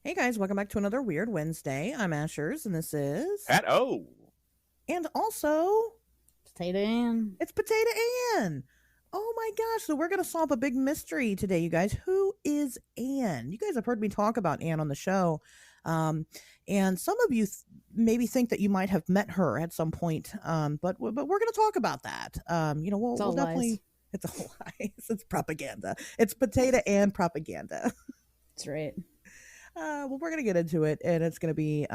Hey guys, welcome back to another Weird Wednesday. I'm Ashers, and this is. Pat O. And also, Potato Ann. it's Potato Ann. Oh my gosh, so we're going to solve a big mystery today, you guys. Who is Anne? You guys have heard me talk about Anne on the show. Um, and some of you maybe think that you might have met her at some point, but we're going to talk about that. We'll, It's all we'll definitely. lies. It's all lies. It's propaganda. It's Potato Ann propaganda. That's right. Well, we're gonna get into it, and it's gonna be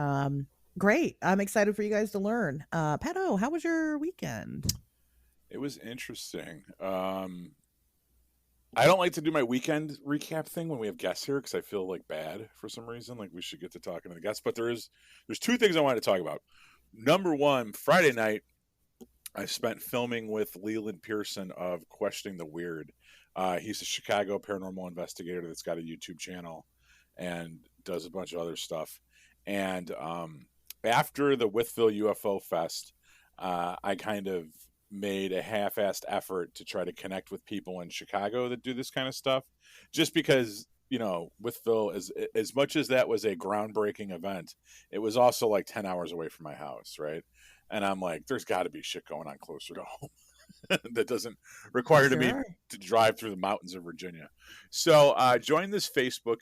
great. I'm excited for you guys to learn. Pato, how was your weekend? It was interesting. I don't like to do my weekend recap thing when we have guests here because I feel like bad for some reason. Like we should get to talking to the guests, but there's two things I wanted to talk about. Number one, Friday night, I spent filming with Leland Pearson of Questioning the Weird. He's a Chicago paranormal investigator that's got a YouTube channel and does a bunch of other stuff. And after the Withville UFO Fest, I kind of made a half-assed effort to try to connect with people in Chicago that do this kind of stuff, just because Withville is, as much as that was a groundbreaking event, it was also like 10 hours away from my house, right? And I'm like, there's got to be shit going on closer to home that doesn't require to me Sure. to drive through the mountains of Virginia. So join this Facebook,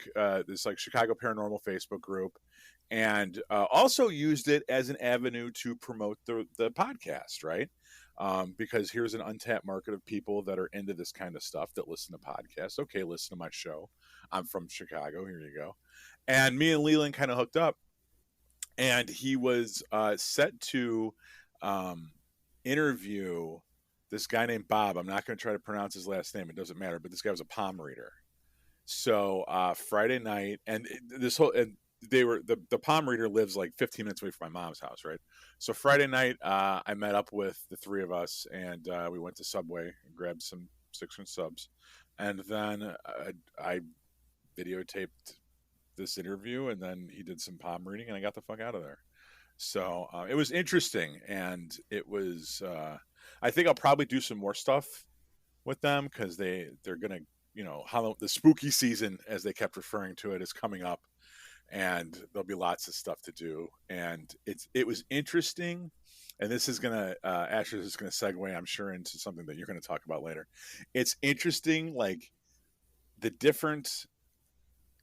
this like Chicago Paranormal Facebook group, and also used it as an avenue to promote the podcast, right? Because here's an untapped market of people that are into this kind of stuff that listen to podcasts. Okay, listen to my show. I'm from Chicago. Here you go. And me and Leland kind of hooked up, and he was set to interview this guy named Bob. I'm not going to try to pronounce his last name. It doesn't matter. But this guy was a palm reader. So Friday night, and this whole and they were the palm reader lives like 15 minutes away from my mom's house, right? So Friday night, I met up with the three of us, and we went to Subway and grabbed some 6-inch subs, and then I videotaped this interview, and then he did some palm reading, and I got the fuck out of there. So it was interesting, and it was. I think I'll probably do some more stuff with them because they're gonna, the spooky season, as they kept referring to it, is coming up, and there'll be lots of stuff to do. And it was interesting, and this is gonna Asher is gonna segue, I'm sure, into something that you're gonna talk about later. It's interesting, like the different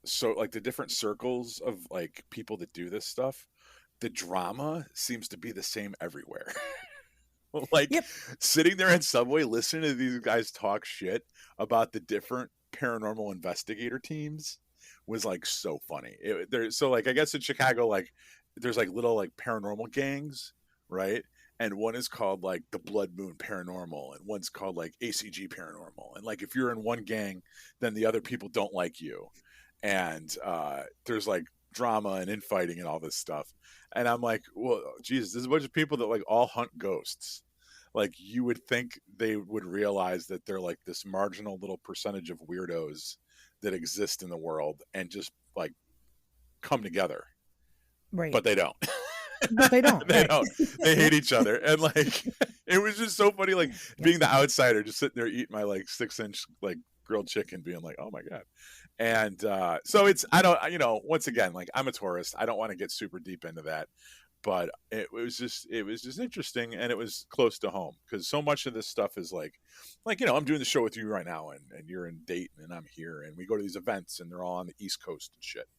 the different circles of like people that do this stuff. The drama seems to be the same everywhere. Like Yep. sitting there in Subway listening to these guys talk shit about the different paranormal investigator teams was like so funny. So like I guess in Chicago, like there's like little like paranormal gangs, right? And one is called like the Blood Moon Paranormal, and one's called like ACG Paranormal. And like if you're in one gang, then the other people don't like you, and there's like drama and infighting and all this stuff. And I'm like, well, Jesus, there's a bunch of people that like all hunt ghosts. Like you would think they would realize that they're like this marginal little percentage of weirdos that exist in the world and just like come together, Right. but they don't. But they don't. They Right. don't. They hate each other, and like it was just so funny, like being the outsider, just sitting there eating my like 6-inch like grilled chicken, being like, oh my god. And so it's I don't once again, like I'm a tourist, I don't want to get super deep into that, but it was just interesting, and it was close to home because so much of this stuff is like I'm doing the show with you right now, and you're in Dayton and I'm here, and we go to these events and they're all on the East Coast and shit.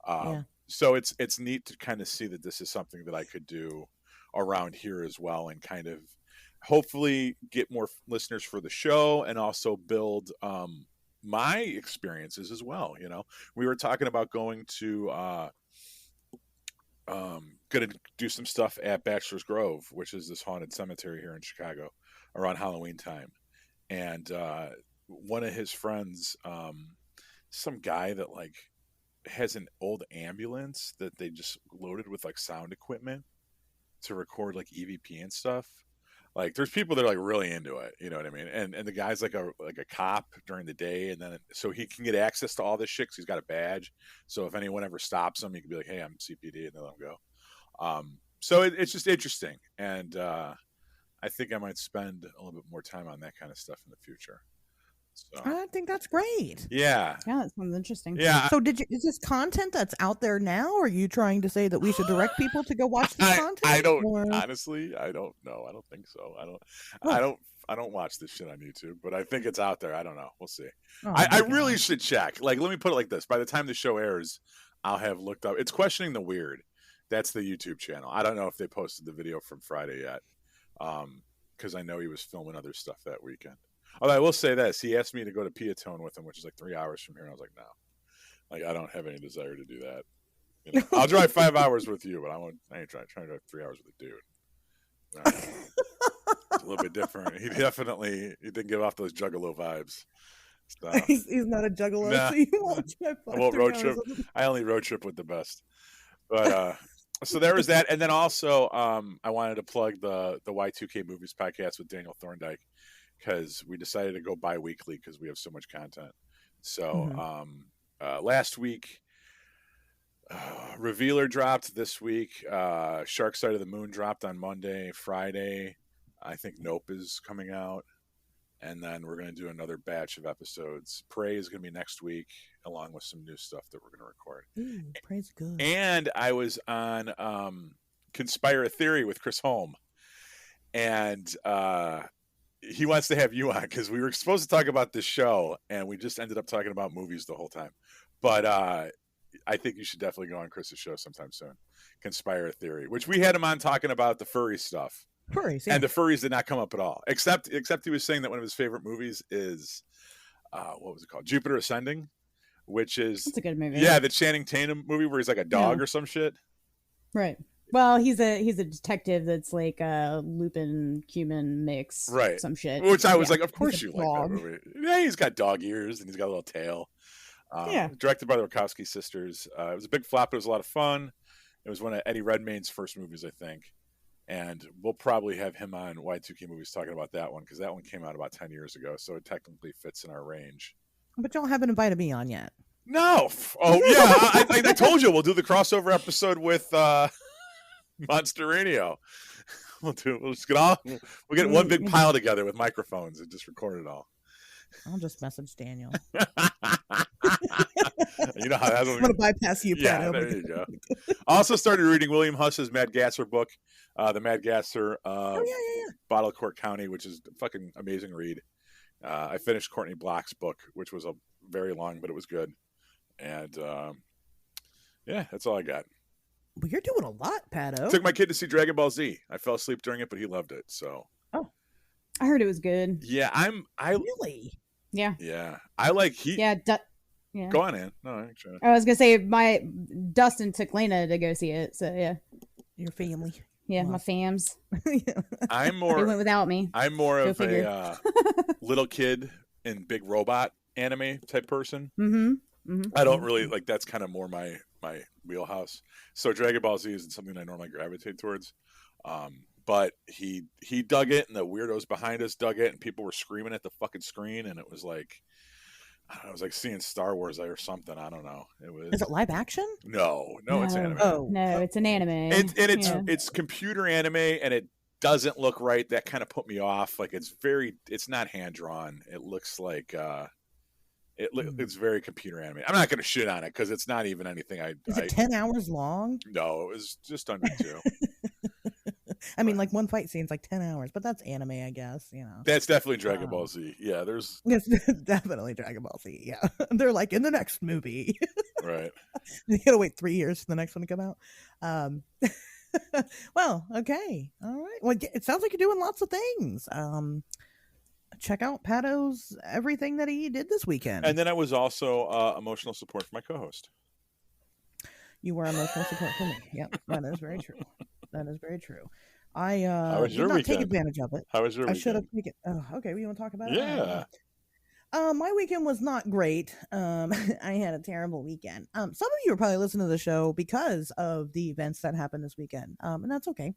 Yeah. So it's neat to kind of see that this is something that I could do around here as well, and kind of hopefully get more listeners for the show, and also build my experiences as well. We were talking about going to gonna do some stuff at Bachelor's Grove, which is this haunted cemetery here in Chicago around Halloween time. And one of his friends, some guy that like has an old ambulance that they just loaded with like sound equipment to record like EVP and stuff. Like there's people that are like really into it, you know what I mean? And the guy's like a cop during the day, and then so he can get access to all this shit because he's got a badge. So if anyone ever stops him, he can be like, "Hey, I'm CPD," and they let him go. So it's just interesting, and I think I might spend a little bit more time on that kind of stuff in the future. So I think that's great. yeah, Yeah, that sounds interesting. yeah. So is this content that's out there now? Or are you trying to say that we should direct people to go watch this content? I don't Or... honestly. I don't know. I don't think so. I Oh. don't. I don't watch this shit on YouTube, but I think it's out there. I don't know. We'll see. Oh, I my really God. should check. Like, let me put it like this: by the time the show airs, I'll have looked up. It's Questioning the Weird. That's the YouTube channel. I don't know if they posted the video from Friday yet, because I know he was filming other stuff that weekend. Although I will say this: he asked me to go to Piatone with him, which is like 3 hours from here, and I was like, no, like I don't have any desire to do that. You know, I'll drive 5 hours with you, but I ain't trying to drive 3 hours with a dude. No. It's a little bit different. He didn't give off those Juggalo vibes. So, he's not a juggalo, nah. so you won't drive I won't 3 road hours trip. with him. I only road trip with the best. But so there was that, and then also I wanted to plug the Y2K Movies podcast with Daniel Thorndike, because we decided to go bi-weekly because we have so much content. So last week, Revealer dropped this week. Shark Side of the Moon dropped on Monday. Friday, I think Nope is coming out. And then we're going to do another batch of episodes. Prey is going to be next week, along with some new stuff that we're going to record. Ooh, Prey's good. And I was on Conspire Theory with Chris Holm. And he wants to have you on, because we were supposed to talk about this show, and we just ended up talking about movies the whole time. But I think you should definitely go on Chris's show sometime soon. Conspire Theory, which we had him on talking about the furry stuff. Furries, yeah. And the furries did not come up at all, except he was saying that one of his favorite movies is what was it called, Jupiter Ascending, which is That's a good movie. the Channing Tatum movie where he's like a dog or some shit. Right. Well, he's a detective that's like a Lupin human mix, right? Some shit. Which I was like, of course you like dog. that movie. Yeah, he's got dog ears and he's got a little tail. Directed by the Wachowski sisters. It was a big flop. It was a lot of fun. It was one of Eddie Redmayne's first movies, I think. And we'll probably have him on Y2K Movies talking about that one, because that one came out about 10 years ago, so it technically fits in our range. But y'all haven't invited me on yet. No. Oh, yeah. I told you we'll do the crossover episode with Monster Radio. We'll just get one big pile together with microphones and just record it all. I'll just message Daniel. You know how that's I'm going to bypass you, Yeah, Pat. there you go. I also started reading William Huss's Mad Gasser book, the Mad Gasser Bottle of Court County, which is a fucking amazing read. I finished Courtney Block's book, which was a very long, but it was good. And that's all I got. Well, you're doing a lot, Pato. Took my kid to see Dragon Ball Z. I fell asleep during it, but he loved it. So. Oh. I heard it was good. Yeah, Really? Yeah. Yeah, I like Heat. Yeah. Yeah. Go on, Ann. No, actually. I was gonna say Dustin took Lena to go see it, so yeah. Your family. Yeah, Wow. my fams. I'm They more. went without me. I'm more Go of figure. a little kid and big robot anime type person. I don't really like. That's kind of more my wheelhouse. So Dragon Ball Z isn't something I normally gravitate towards. But he dug it, and the weirdos behind us dug it, and people were screaming at the fucking screen, and it was like, I don't know, it was like seeing Star Wars or something. I don't know. It was. Is it live action? No, it's anime. Oh, No, it's an anime. It's computer anime, and it doesn't look right. That kind of put me off. Like it's not hand drawn. It looks like it's very computer anime. I'm not going to shit on it because it's not even anything. Is it 10 hours long? No, it was just under 2. I mean, like one fight scene's like 10 hours, but that's anime, I guess. You know, that's definitely Dragon Ball Z. Yeah, there's it's definitely Dragon Ball Z. Yeah, they're like in the next movie. right. You gotta wait 3 years for the next one to come out. Well, okay, all right. Well, it sounds like you're doing lots of things. Check out Pato's everything that he did this weekend. And then I was also emotional support for my co-host. You were emotional support for me. Yep, that is very true. That is very true. I was did your not weekend? take advantage of it. How was your I weekend? should have taken. Oh, okay. You want to talk about it? Yeah. My weekend was not great. I had a terrible weekend. Some of you are probably listening to the show because of the events that happened this weekend. And that's okay.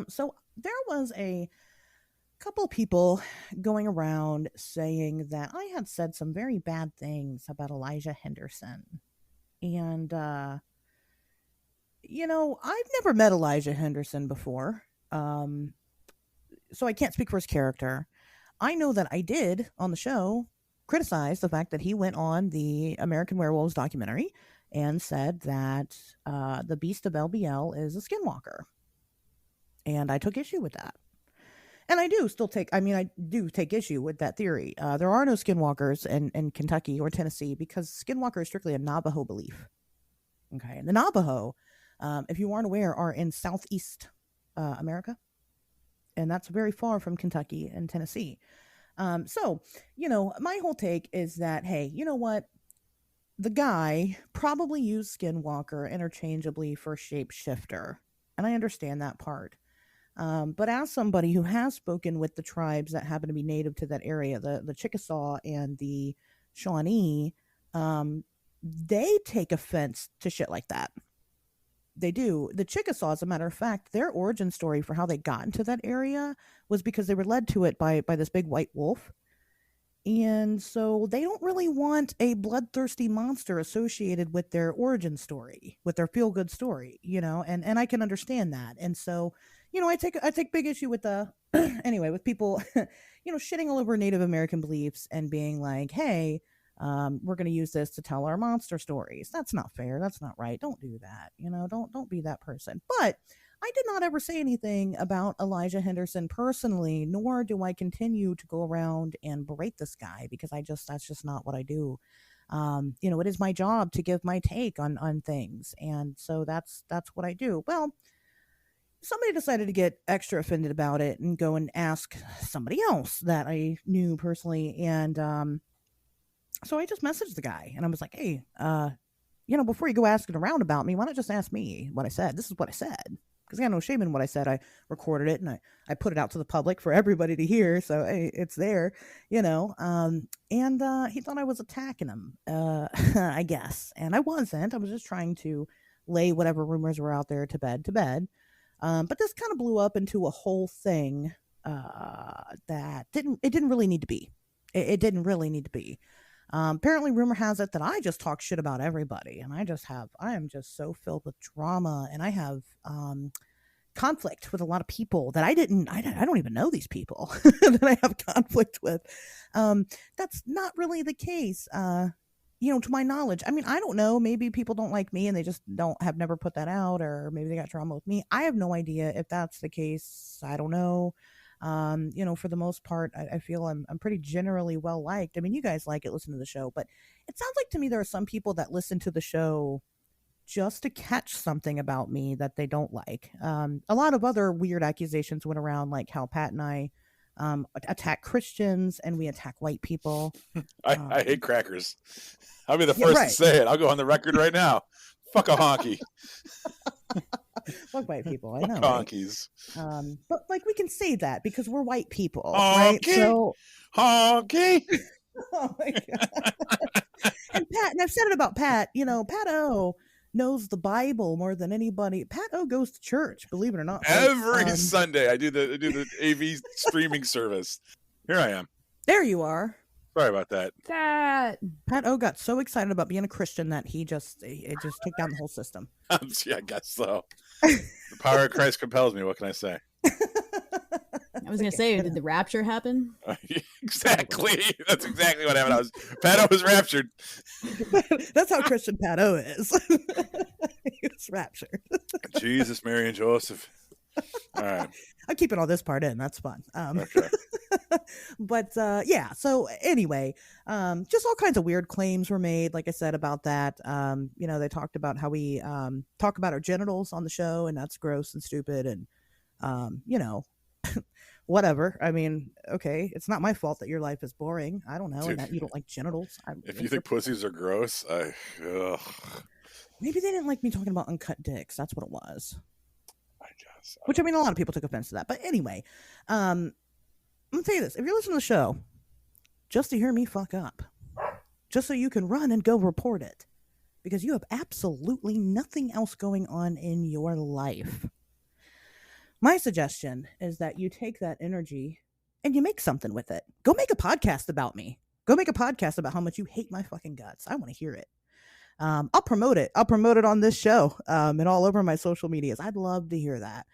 So there was a couple of people going around saying that I had said some very bad things about Elijah Henderson. And, I've never met Elijah Henderson before. So I can't speak for his character. I know that I did on the show criticize the fact that he went on the American Werewolves documentary and said that the Beast of LBL is a skinwalker. And I took issue with that. And I do take issue with that theory. There are no skinwalkers in Kentucky or Tennessee because skinwalker is strictly a Navajo belief. Okay. And the Navajo, if you aren't aware, are in Southeast America. And that's very far from Kentucky and Tennessee. So, my whole take is that, hey, you know what? The guy probably used skinwalker interchangeably for shapeshifter. And I understand that part. But as somebody who has spoken with the tribes that happen to be native to that area, the Chickasaw and the Shawnee, they take offense to shit like that. They do. The Chickasaw, as a matter of fact, their origin story for how they got into that area was because they were led to it by this big white wolf. And so they don't really want a bloodthirsty monster associated with their origin story, with their feel-good story, and I can understand that. And so, I take big issue with with people, shitting all over Native American beliefs and being like, hey, we're going to use this to tell our monster stories. That's not fair. That's not right. Don't do that. Don't be that person. But I did not ever say anything about Elijah Henderson personally, nor do I continue to go around and berate this guy because that's just not what I do. It is my job to give my take on things. And so that's what I do. Well, somebody decided to get extra offended about it and go and ask somebody else that I knew personally. And, so I just messaged the guy and I was like, hey, before you go asking around about me, why not just ask me what I said? This is what I said. Because I got no shame in what I said. I recorded it and I put it out to the public for everybody to hear. So hey, it's there, and he thought I was attacking him, I guess. And I wasn't. I was just trying to lay whatever rumors were out there to bed. But this kind of blew up into a whole thing that didn't really need to be. It didn't really need to be. Apparently rumor has it that I just talk shit about everybody and I am just so filled with drama and I have, conflict with a lot of people that I don't even know these people that I have conflict with. That's not really the case. To my knowledge, I mean, I don't know, maybe people don't like me and they just have never put that out, or maybe they got drama with me. I have no idea if that's the case. I don't know. For the most part, I feel I'm pretty generally well liked. I mean, you guys listen to the show, but it sounds like to me there are some people that listen to the show just to catch something about me that they don't like. A lot of other weird accusations went around, like how Pat and I attack Christians and we attack white people. I hate crackers. I'll be the first to say it. I'll go on the record right now. Fuck a honky. Fuck white people. I know. Honkies. Right? But we can say that because we're white people, honky, right? So honky. Oh my god. And I've said it about Pat. Pat O knows the Bible more than anybody. Pat O goes to church, believe it or not. Every Sunday, I do the AV streaming service. Here I am. There you are. Sorry about that. Pat O got so excited about being a Christian that it just took down the whole system. Yeah, I guess so. The power of Christ compels me. What can I say? I was going to say, did the rapture happen? Exactly. That's exactly what happened. Pat O was raptured. That's how Christian Pat O is. He was raptured. Jesus, Mary, and Joseph. All right. I'm keeping all this part in. That's fun. Okay. But yeah. So anyway, just all kinds of weird claims were made. Like I said about that. They talked about how we talk about our genitals on the show, and that's gross and stupid, and whatever. I mean, okay, it's not my fault that your life is boring. I don't know, Dude, and that you don't like genitals. If you think pussies are gross, maybe they didn't like me talking about uncut dicks. That's what it was. I guess. Which, I mean, a lot of people took offense to that. But anyway, I'm gonna tell you this: if you're listening to the show just to hear me fuck up, just so you can run and go report it, because you have absolutely nothing else going on in your life, my suggestion is that you take that energy and you make something with it. Go make a podcast about me. Go make a podcast about how much you hate my fucking guts. I want to hear it. I'll promote it. I'll promote it on this show and all over my social medias. I'd love to hear that.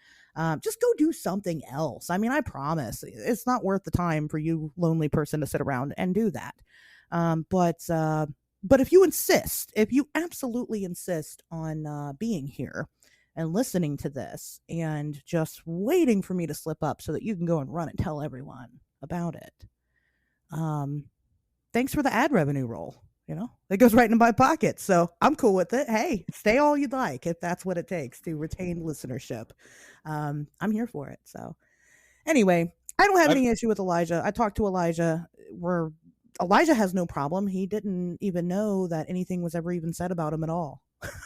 Just go do something else. I mean, I promise it's not worth the time for you lonely person to sit around and do that. But if you insist, if you absolutely insist on being here and listening to this and just waiting for me to slip up so that you can go and run and tell everyone about it, um, thanks for the ad revenue roll. It goes right in my pocket. So I'm cool with it. Hey, stay all you'd like if that's what it takes to retain listenership. I'm here for it. So anyway, I don't have any issue with Elijah. I talked to Elijah. Elijah has no problem. He didn't even know that anything was ever even said about him at all.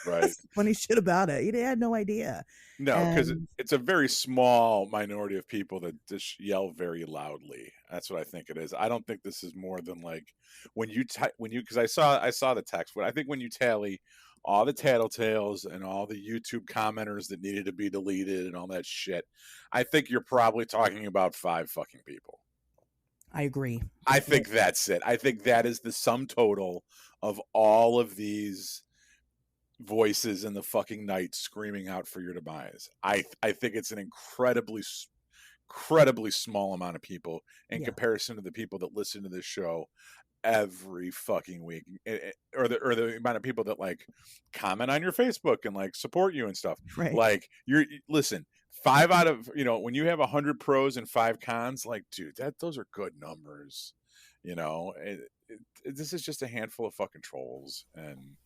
Right. Funny shit about it. He had no idea. No, because it's a very small minority of people that just yell very loudly. That's what I think it is. I don't think this is more than like because I saw the text, but I think when you tally all the tattletales and all the YouTube commenters that needed to be deleted and all that shit, I think you're probably talking about 5 fucking people. I agree. I think that's it. I think that is the sum total of all of these voices in the fucking night screaming out for your demise. I think it's an incredibly small amount of people in comparison to the people that listen to this show every fucking week, or the amount of people that like comment on your Facebook and like support you and stuff. Right. Like listen, 5 out of when you have 100 pros and 5 cons, like dude, those are good numbers. This is just a handful of fucking trolls, and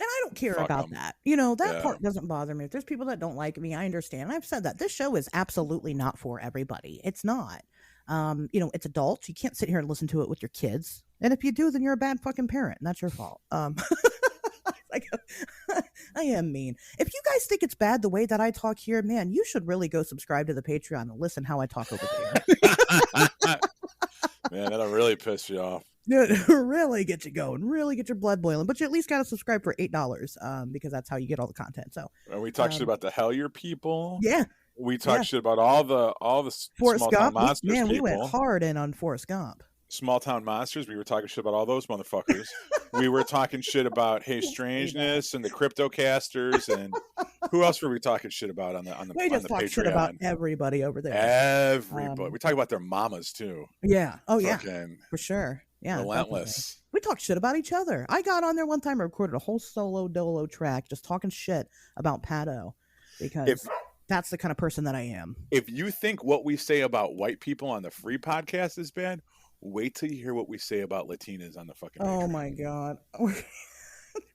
I don't care about that. That part doesn't bother me. If there's people that don't like me, I understand. I've said that. This show is absolutely not for everybody. It's not. It's adults. You can't sit here and listen to it with your kids. And if you do, then you're a bad fucking parent, and that's your fault. I am mean. If you guys think it's bad the way that I talk here, man, you should really go subscribe to the Patreon and listen how I talk over there. Man, that'll really piss you off. Really get you going, really get your blood boiling, but you at least got to subscribe for $8 because that's how you get all the content. So we talk shit about the Hellier people. Yeah, we talk shit about all the Forrest small Gump. town monsters. Man, people. We went hard in on Forrest Gump. Small town monsters. We were talking shit about all those motherfuckers. We were talking shit about Hey Strangeness and the Cryptocasters, and who else were we talking shit about on the we just talk Patreon? Shit about everybody over there. Everybody. We talk about their mamas too. Yeah. Oh yeah. Fucking for sure. Yeah. Relentless. Definitely. We talk shit about each other. I got on there one time and recorded a whole solo dolo track just talking shit about Pato because that's the kind of person that I am. If you think what we say about white people on the free podcast is bad, wait till you hear what we say about Latinas on the fucking Oh Patreon. my God. We're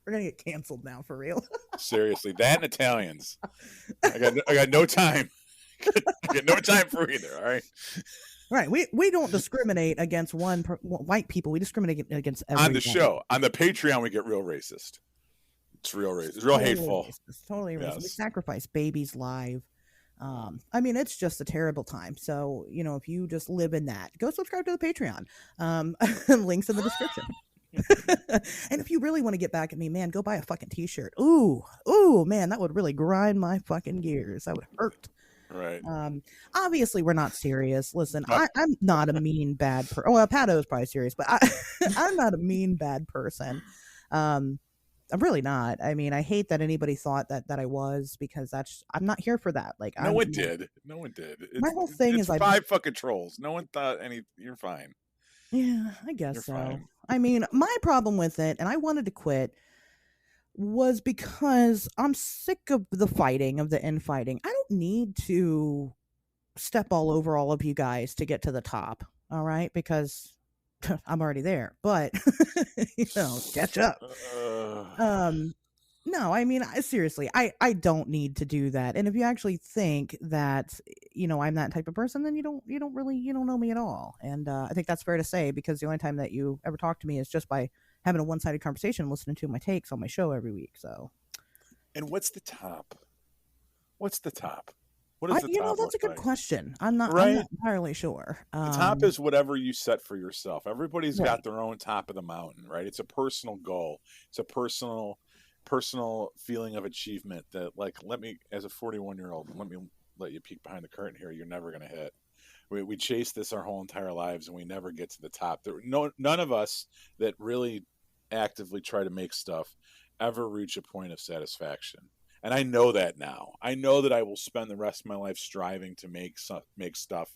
going to get canceled now for real. Seriously. That and Italians. I got no time. I got no time for either. All right. Right. We don't discriminate against white people. We discriminate against everybody. On the show. On the Patreon, we get real racist. It's real racist. It's real hateful. It's totally racist. We sacrifice babies live. I mean, it's just a terrible time. So, if you just live in that, go subscribe to the Patreon. Links in the description. And if you really want to get back at me, man, go buy a fucking t-shirt. Ooh, man, that would really grind my fucking gears. That would hurt. Right. Obviously we're not serious. Listen, I'm not a mean bad person. Well, Pato is probably serious, but I'm not a mean bad person. I'm really not. I mean, I hate that anybody thought that I was, because I'm not here for that. Like, no one did. My whole thing is 5 fucking trolls. No one thought you're fine. Yeah, I guess you're so. Fine. I mean, my problem with it, and I wanted to quit, was because I'm sick of the fighting, of the infighting. I don't need to step all over all of you guys to get to the top. All right. Because I'm already there, but catch up. No, I mean, seriously, I don't need to do that. And if you actually think that, I'm that type of person, then you don't know me at all. And I think that's fair to say, because the only time that you ever talk to me is just by having a one-sided conversation, listening to my takes on my show every week. So, and what's the top? What is the top? That's a good question. I'm not entirely sure. The top is whatever you set for yourself. Everybody's got their own top of the mountain, right? It's a personal goal. It's a personal feeling of achievement that, like, as a 41-year-old, let you peek behind the curtain here. You're never going to hit. We chase this our whole entire lives, and we never get to the top. None of us that really actively try to make stuff ever reach a point of satisfaction. And I know that now. I know that I will spend the rest of my life striving to make stuff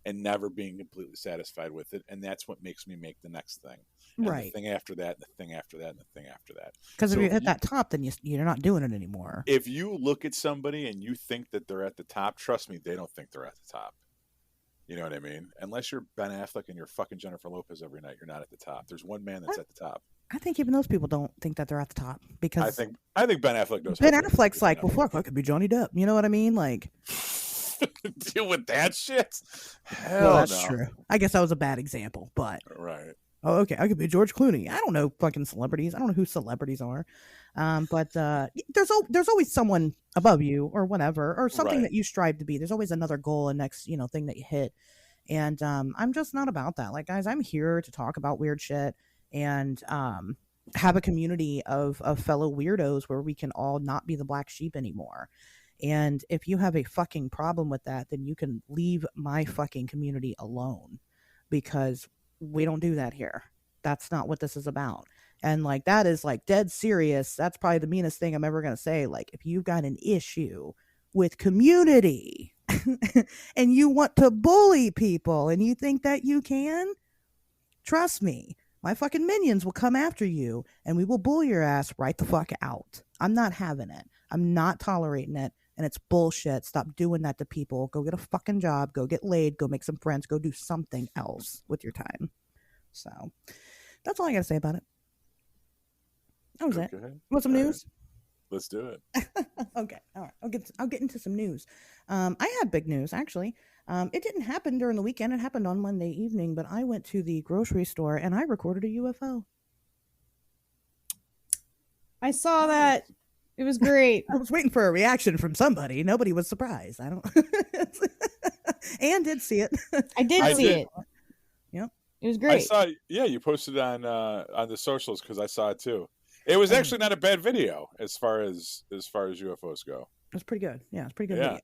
and never being completely satisfied with it. And that's what makes me make the next thing. And Right. the thing after that, and the thing after that, and the thing after that. Because So if you if hit you- that top, then you're not doing it anymore. If you look at somebody and you think that they're at the top, trust me, they don't think they're at the top. You know what I mean? Unless you're Ben Affleck and you're fucking Jennifer Lopez every night, you're not at the top. There's one man that's at the top. I think even those people don't think that they're at the top because I think Ben Affleck knows. Ben how to Affleck's like, Ben well, fuck, I could be Johnny Depp. You know what I mean? Like, Affleck. Deal with that shit. Hell well, that's no. true. I guess that was a bad example, but Right. oh, okay, I could be George Clooney. I don't know fucking celebrities. I don't know who celebrities are. But there's always someone above you or whatever, or something Right. that you strive to be. There's always another goal and next, thing that you hit. And I'm just not about that. Like, guys, I'm here to talk about weird shit and have a community of fellow weirdos where we can all not be the black sheep anymore. And if you have a fucking problem with that, then you can leave my fucking community alone, because we don't do that here. That's not what this is about. And like, that is like dead serious. That's probably the meanest thing I'm ever going to say. Like, if you've got an issue with community and you want to bully people and you think that you can, trust me, my fucking minions will come after you and we will bully your ass right the fuck out. I'm not having it. I'm not tolerating it. And it's bullshit. Stop doing that to people. Go get a fucking job. Go get laid. Go make some friends. Go do something else with your time. So that's all I got to say about it. That was it. Okay. Want some All right. news? Let's do it. Okay. All right. I'll get into some news. I had big news actually. It didn't happen during the weekend. It happened on Monday evening, but I went to the grocery store and I recorded a UFO. I saw that. It was great. I was waiting for a reaction from somebody. Nobody was surprised. I don't. Anne did see it. I did I see did. it. Yep. It was I great. saw. Yeah, you posted on the socials because I saw it too. It was actually not a bad video as far as UFOs go. It's pretty good. Yeah, it's pretty good Yeah. video.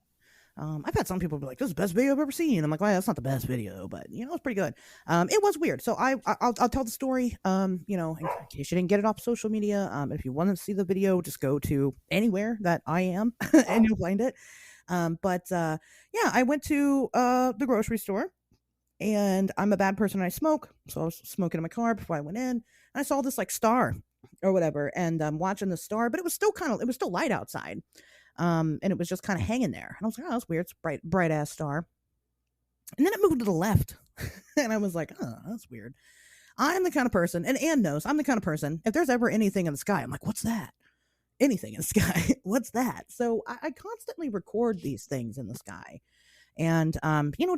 I've had some people be like, "This is the best video I've ever seen." I'm like, "Well, that's not the best video, but it's pretty good." It was weird. So I'll tell the story. In case you didn't get it off social media. If you want to see the video, just go to anywhere that I am, and you'll find it. I went to the grocery store, and I'm a bad person. And I smoke, so I was smoking in my car before I went in. And I saw this like star or whatever, and I'm watching the star, but it was still light outside. And it was just kind of hanging there. And I was like, oh, that's weird. It's bright ass star. And then it moved to the left. And I was like, oh, that's weird. I'm the kind of person, and Ann knows, I'm the kind of person, if there's ever anything in the sky, I'm like, what's that? Anything in the sky. What's that? So I constantly record these things in the sky. And,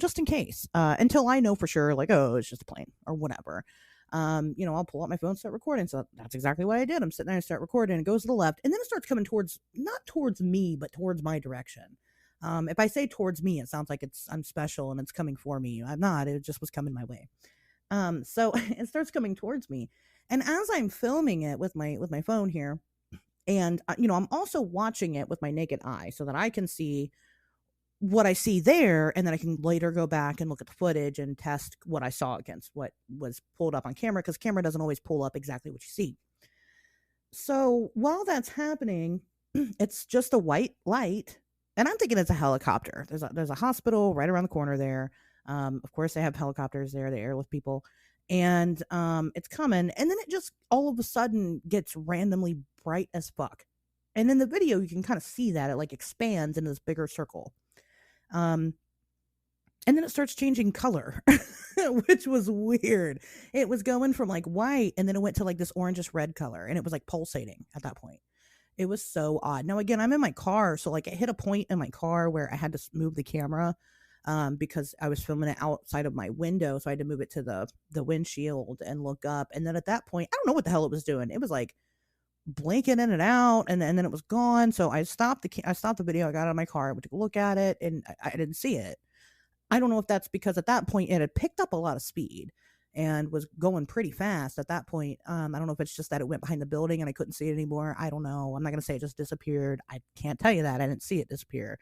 just in case, until I know for sure, like, oh, it's just a plane or whatever. I'll pull out my phone and start recording. So that's exactly what I did. I'm sitting there and start recording. It goes to the left, and then it starts coming not towards me, but towards my direction. If I say towards me, it sounds like I'm special and it's coming for me. I'm not. It just was coming my way. So it starts coming towards me, and as I'm filming it with my phone here, and I'm also watching it with my naked eye so that I can see what I see there, and then I can later go back and look at the footage and test what I saw against what was pulled up on camera, because camera doesn't always pull up exactly what you see. So while that's happening, it's just a white light, and I'm thinking it's a helicopter. There's a hospital right around the corner there. Of course, they have helicopters there. They airlift people, and it's coming, and then it just all of a sudden gets randomly bright as fuck. And in the video, you can kind of see that it like expands into this bigger circle. And then it starts changing color, which was weird. It was going from like white, and then it went to like this orangish red color, and it was like pulsating at that point. It was so odd. Now, again, I'm in my car, so like it hit a point in my car where I had to move the camera because I was filming it outside of my window, so I had to move it to the windshield and look up. And then at that point, I don't know what the hell it was doing. It was like blinking in and out, and then it was gone. So I stopped the video. I got out of my car, I took a look at it, and I didn't see it. I don't know if that's because at that point it had picked up a lot of speed and was going pretty fast at that point. I don't know if it's just that it went behind the building and I couldn't see it anymore. I don't know. I'm not going to say it just disappeared. I can't tell you that. I didn't see it disappear.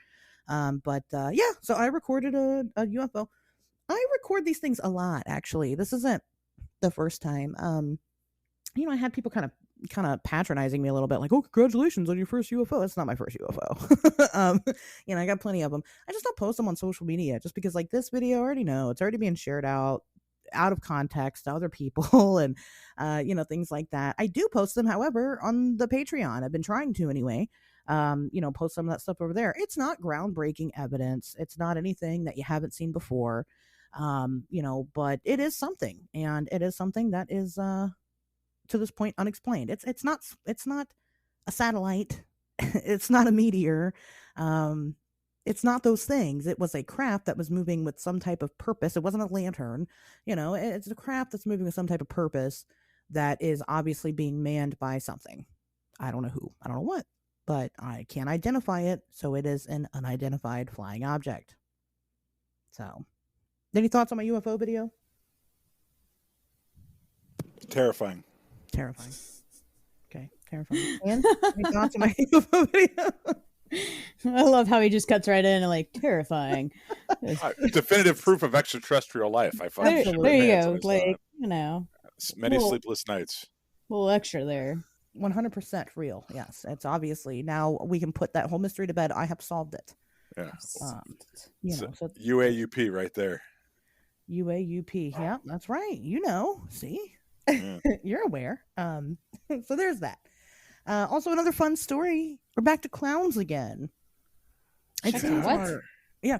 So I recorded a UFO. I record these things a lot, actually. This isn't the first time. I had people kind of kind of patronizing me a little bit, like, "Oh, congratulations on your first UFO." It's not my first UFO. I got plenty of them. I just don't post them on social media just because, like, this video, I already know it's already being shared out of context to other people and things like that. I do post them, however, on the Patreon. I've been trying to anyway. Post some of that stuff over there. It's not groundbreaking evidence. It's not anything that you haven't seen before. But it is something, and it is something that is to this point unexplained. It's not a satellite. It's not a meteor. It's not those things. It was a craft that was moving with some type of purpose. It wasn't a lantern. It's a craft that's moving with some type of purpose that is obviously being manned by something. I don't know who. I don't know what, but I can't identify it. So it is an unidentified flying object. So, any thoughts on my UFO video? Terrifying. Terrifying. Okay, terrifying. And any thoughts on my UFO video? I love how he just cuts right in and like terrifying. Definitive proof of extraterrestrial life. I find. There you go. Like, many sleepless nights. A little extra there. 100% real. Yes, it's obviously now we can put that whole mystery to bed. I have solved it. Yeah. So UAUP right there. UAUP. Yeah, that's right. See, you're aware. So there's that. Also, another fun story. We're back to clowns again. What?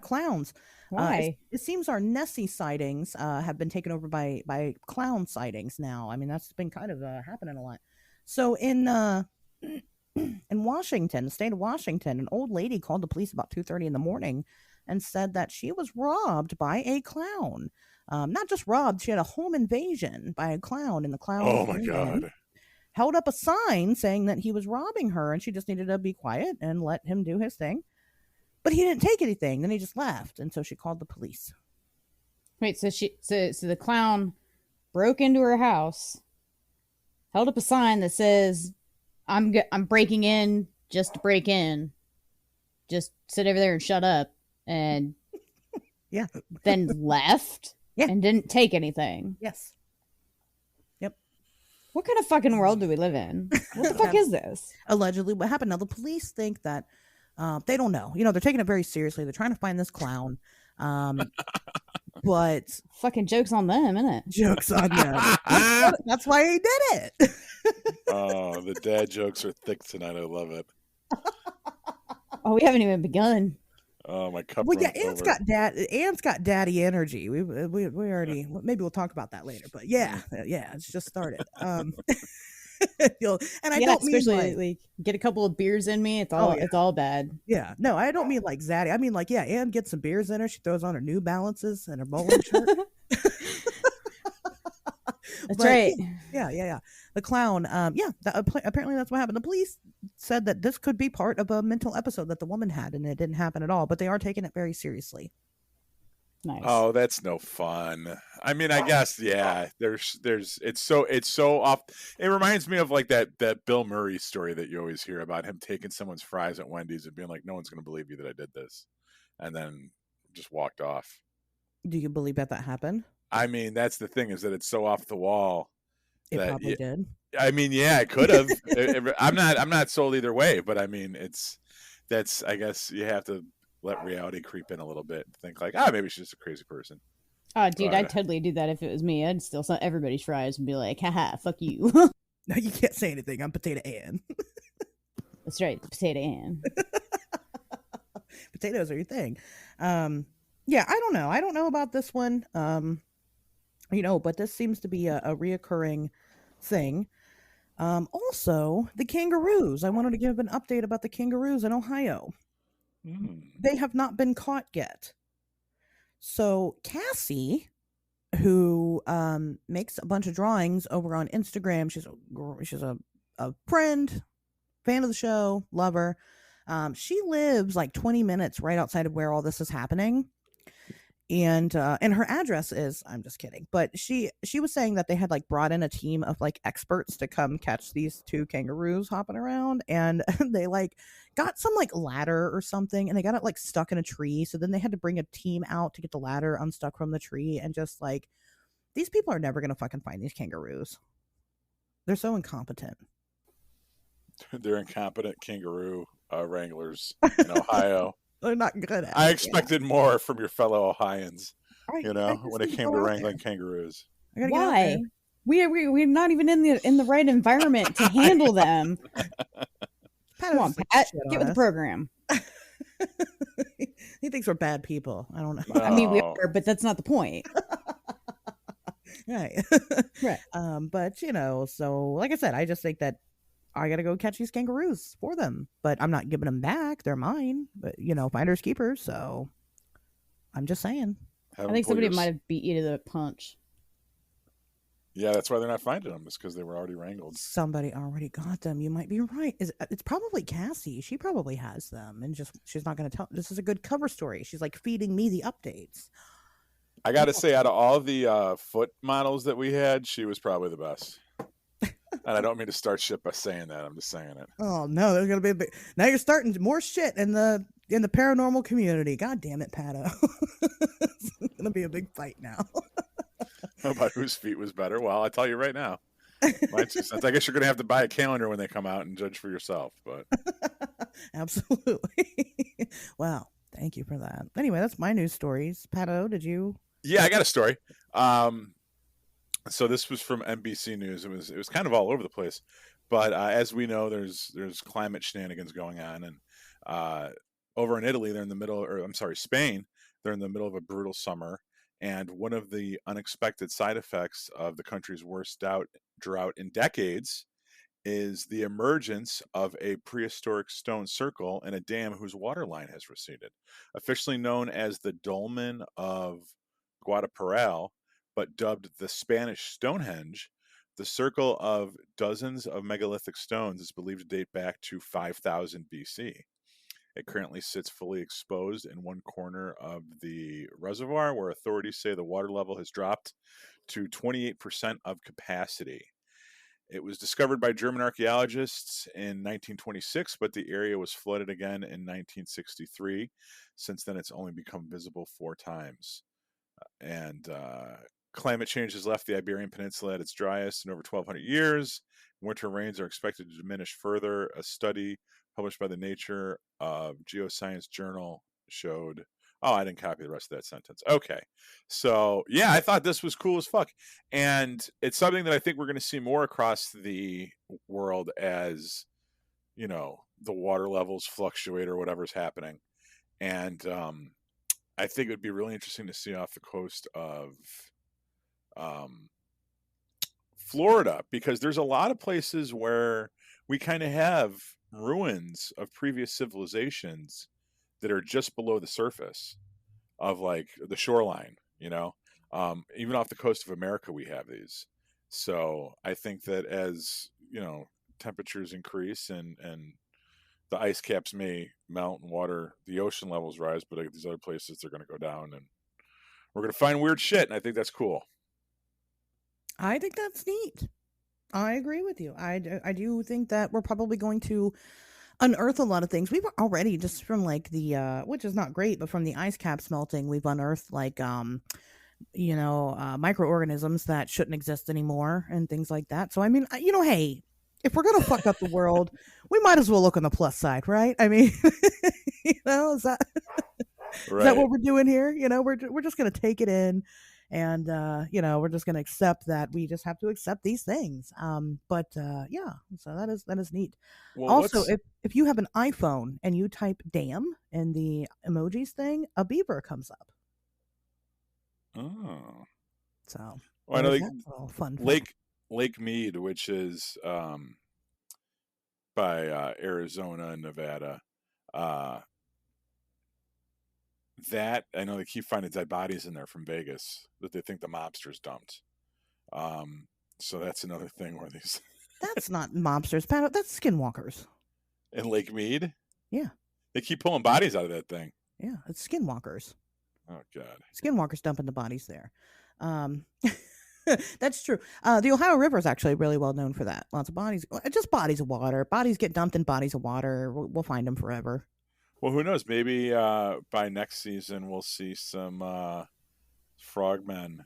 Clowns. Why? It seems our Nessie sightings have been taken over by clown sightings now. I mean, that's been kind of happening a lot. So in Washington, the state of Washington, an old lady called the police about 2:30 in the morning and said that she was robbed by a clown. Not just robbed, she had a home invasion by a clown, and the clown. Oh my God. Held up a sign saying that he was robbing her and she just needed to be quiet and let him do his thing. But he didn't take anything. Then he just left. And so she called the police. Wait, so the clown broke into her house, held up a sign that says, I'm breaking in just to break in. Just sit over there and shut up. And yeah, then left and didn't take anything. Yes. What kind of fucking world do we live in? What the fuck is this? Allegedly, what happened? Now, the police think that they don't know. They're taking it very seriously. They're trying to find this clown. But fucking joke's on them, innit? Joke's on them. That's why he did it. Oh, the dad jokes are thick tonight. I love it. Oh, we haven't even begun. Oh, my cup. Well, yeah, Ann's got daddy energy. We already maybe we'll talk about that later. But yeah, it's just started. And I don't mean like get a couple of beers in me. It's all bad. Yeah, no, I don't mean like zaddy. I mean like Ann gets some beers in her. She throws on her New Balances and her bowling shirt. That's right. Yeah. The clown. Apparently that's what happened. The police said that this could be part of a mental episode that the woman had, and it didn't happen at all. But they are taking it very seriously. Nice. Oh, that's no fun. I mean, I guess there's it's so off. It reminds me of like that Bill Murray story that you always hear about him taking someone's fries at Wendy's and being like, "No one's going to believe you that I did this," and then just walked off. Do you believe that happened? I mean, that's the thing, is that it's so off the wall. It probably did. I mean, yeah, it could have. I'm not sold either way, but I mean, I guess you have to let reality creep in a little bit and think like, maybe she's just a crazy person. Oh, dude, I'd totally do that if it was me. I'd steal everybody's fries and be like, haha, fuck you. No, you can't say anything. I'm Potato Ann. That's right, Potato Ann. Potatoes are your thing. Yeah, I don't know. I don't know about this one. But this seems to be a reoccurring thing. Also, the kangaroos. I wanted to give an update about the kangaroos in Ohio. They have not been caught yet. So Cassie, who makes a bunch of drawings over on Instagram, she's a friend, fan of the show, lover. She lives like 20 minutes right outside of where all this is happening. And her address is, I'm just kidding, but she was saying that they had like brought in a team of like experts to come catch these two kangaroos hopping around, and they like got some like ladder or something, and they got it like stuck in a tree. So then they had to bring a team out to get the ladder unstuck from the tree, and just like, these people are never gonna fucking find these kangaroos. They're so incompetent. They're incompetent kangaroo wranglers in Ohio. They're not good at I it. expected more from your fellow Ohioans, Right. I just when it need to came go to out wrangling there. kangaroos. I gotta get out there. Why? We're not even in the right environment to handle them. Pat Come on, just, like, Pat, shit get on with the us. program. He thinks we're bad people. I don't know. I mean, we No. are, but that's not the point. Right. Right. But so like I said, I just think that I gotta go catch these kangaroos for them. But I'm not giving them back. They're mine. But finders keepers. So I'm just saying. Have I them think pull somebody your- might have beat you to the punch. Yeah, that's why they're not finding them. It's because they were already wrangled. Somebody already got them. You might be right. It's probably Cassie. She probably has them, and she's not going to tell. This is a good cover story. She's like feeding me the updates. I got to say, out of all the foot models that we had, she was probably the best. And I don't mean to start shit by saying that. I'm just saying it. Oh no, there's gonna be a big. Now you're starting more shit in the paranormal community. God damn it, Pato. It's gonna be a big fight now. About whose feet was better. Well, I'll tell you right now. My 2 cents. I guess you're going to have to buy a calendar when they come out and judge for yourself. But Absolutely. Wow. Thank you for that. Anyway, that's my news stories. Pato, did you? yeah, I got a story. So this was from NBC News. It was kind of all over the place. But as we know, there's climate shenanigans going on, and over in Italy, they're in the middle, or I'm sorry, Spain, they're in the middle of a brutal summer. And one of the unexpected side effects of the country's worst drought in decades is the emergence of a prehistoric stone circle in a dam whose water line has receded. Officially known as the Dolmen of Guadaparal, but dubbed the Spanish Stonehenge, the circle of dozens of megalithic stones is believed to date back to 5000 BC. It currently sits fully exposed in one corner of the reservoir, where authorities say the water level has dropped to 28% of capacity. It was discovered by German archaeologists in 1926, but the area was flooded again in 1963. Since then, it's only become visible 4 times. And climate change has left the Iberian Peninsula at its driest in over 1,200 years. Winter rains are expected to diminish further. A study published by the Nature of Geoscience journal showed. Oh, I didn't copy the rest of that sentence. Okay. So, yeah, I thought this was cool as fuck. And it's something that I think we're going to see more across the world as, the water levels fluctuate or whatever's happening. And I think it would be really interesting to see off the coast of Florida, because there's a lot of places where we kind of have ruins of previous civilizations that are just below the surface of like the shoreline, even off the coast of America, we have these. So I think that as, temperatures increase and the ice caps may melt and the ocean levels rise, but these other places, they're going to go down and we're going to find weird shit. And I think that's cool. I think that's neat. I agree with you. I do think that we're probably going to unearth a lot of things. We've already, just from like the which is not great, but from the ice caps melting, we've unearthed like microorganisms that shouldn't exist anymore and things like that. So I mean, hey, if we're gonna fuck up the world, we might as well look on the plus side, right? I mean, is that Right. is that what we're doing here? We're just gonna take it in. And we're just gonna accept that we just have to accept these things. Yeah, so that is neat. Well, Also, if you have an iPhone and you type "damn" in the emojis thing, a beaver comes up. Oh. So Well, I know there's that little fun fact. Lake Mead, which is by Arizona and Nevada. That I know they keep finding dead bodies in there from Vegas that they think the mobsters dumped. So that's another thing where these That's not mobsters, Pat. That's skinwalkers. in Lake Mead. Yeah. They keep pulling bodies out of that thing. Yeah, it's skinwalkers. Oh God. Skinwalkers dumping the bodies there. That's true. The Ohio River is actually really well known for that. Lots of bodies, just bodies of water. Bodies get dumped in bodies of water. We'll find them forever. Well, who knows? Maybe by next season we'll see some frogmen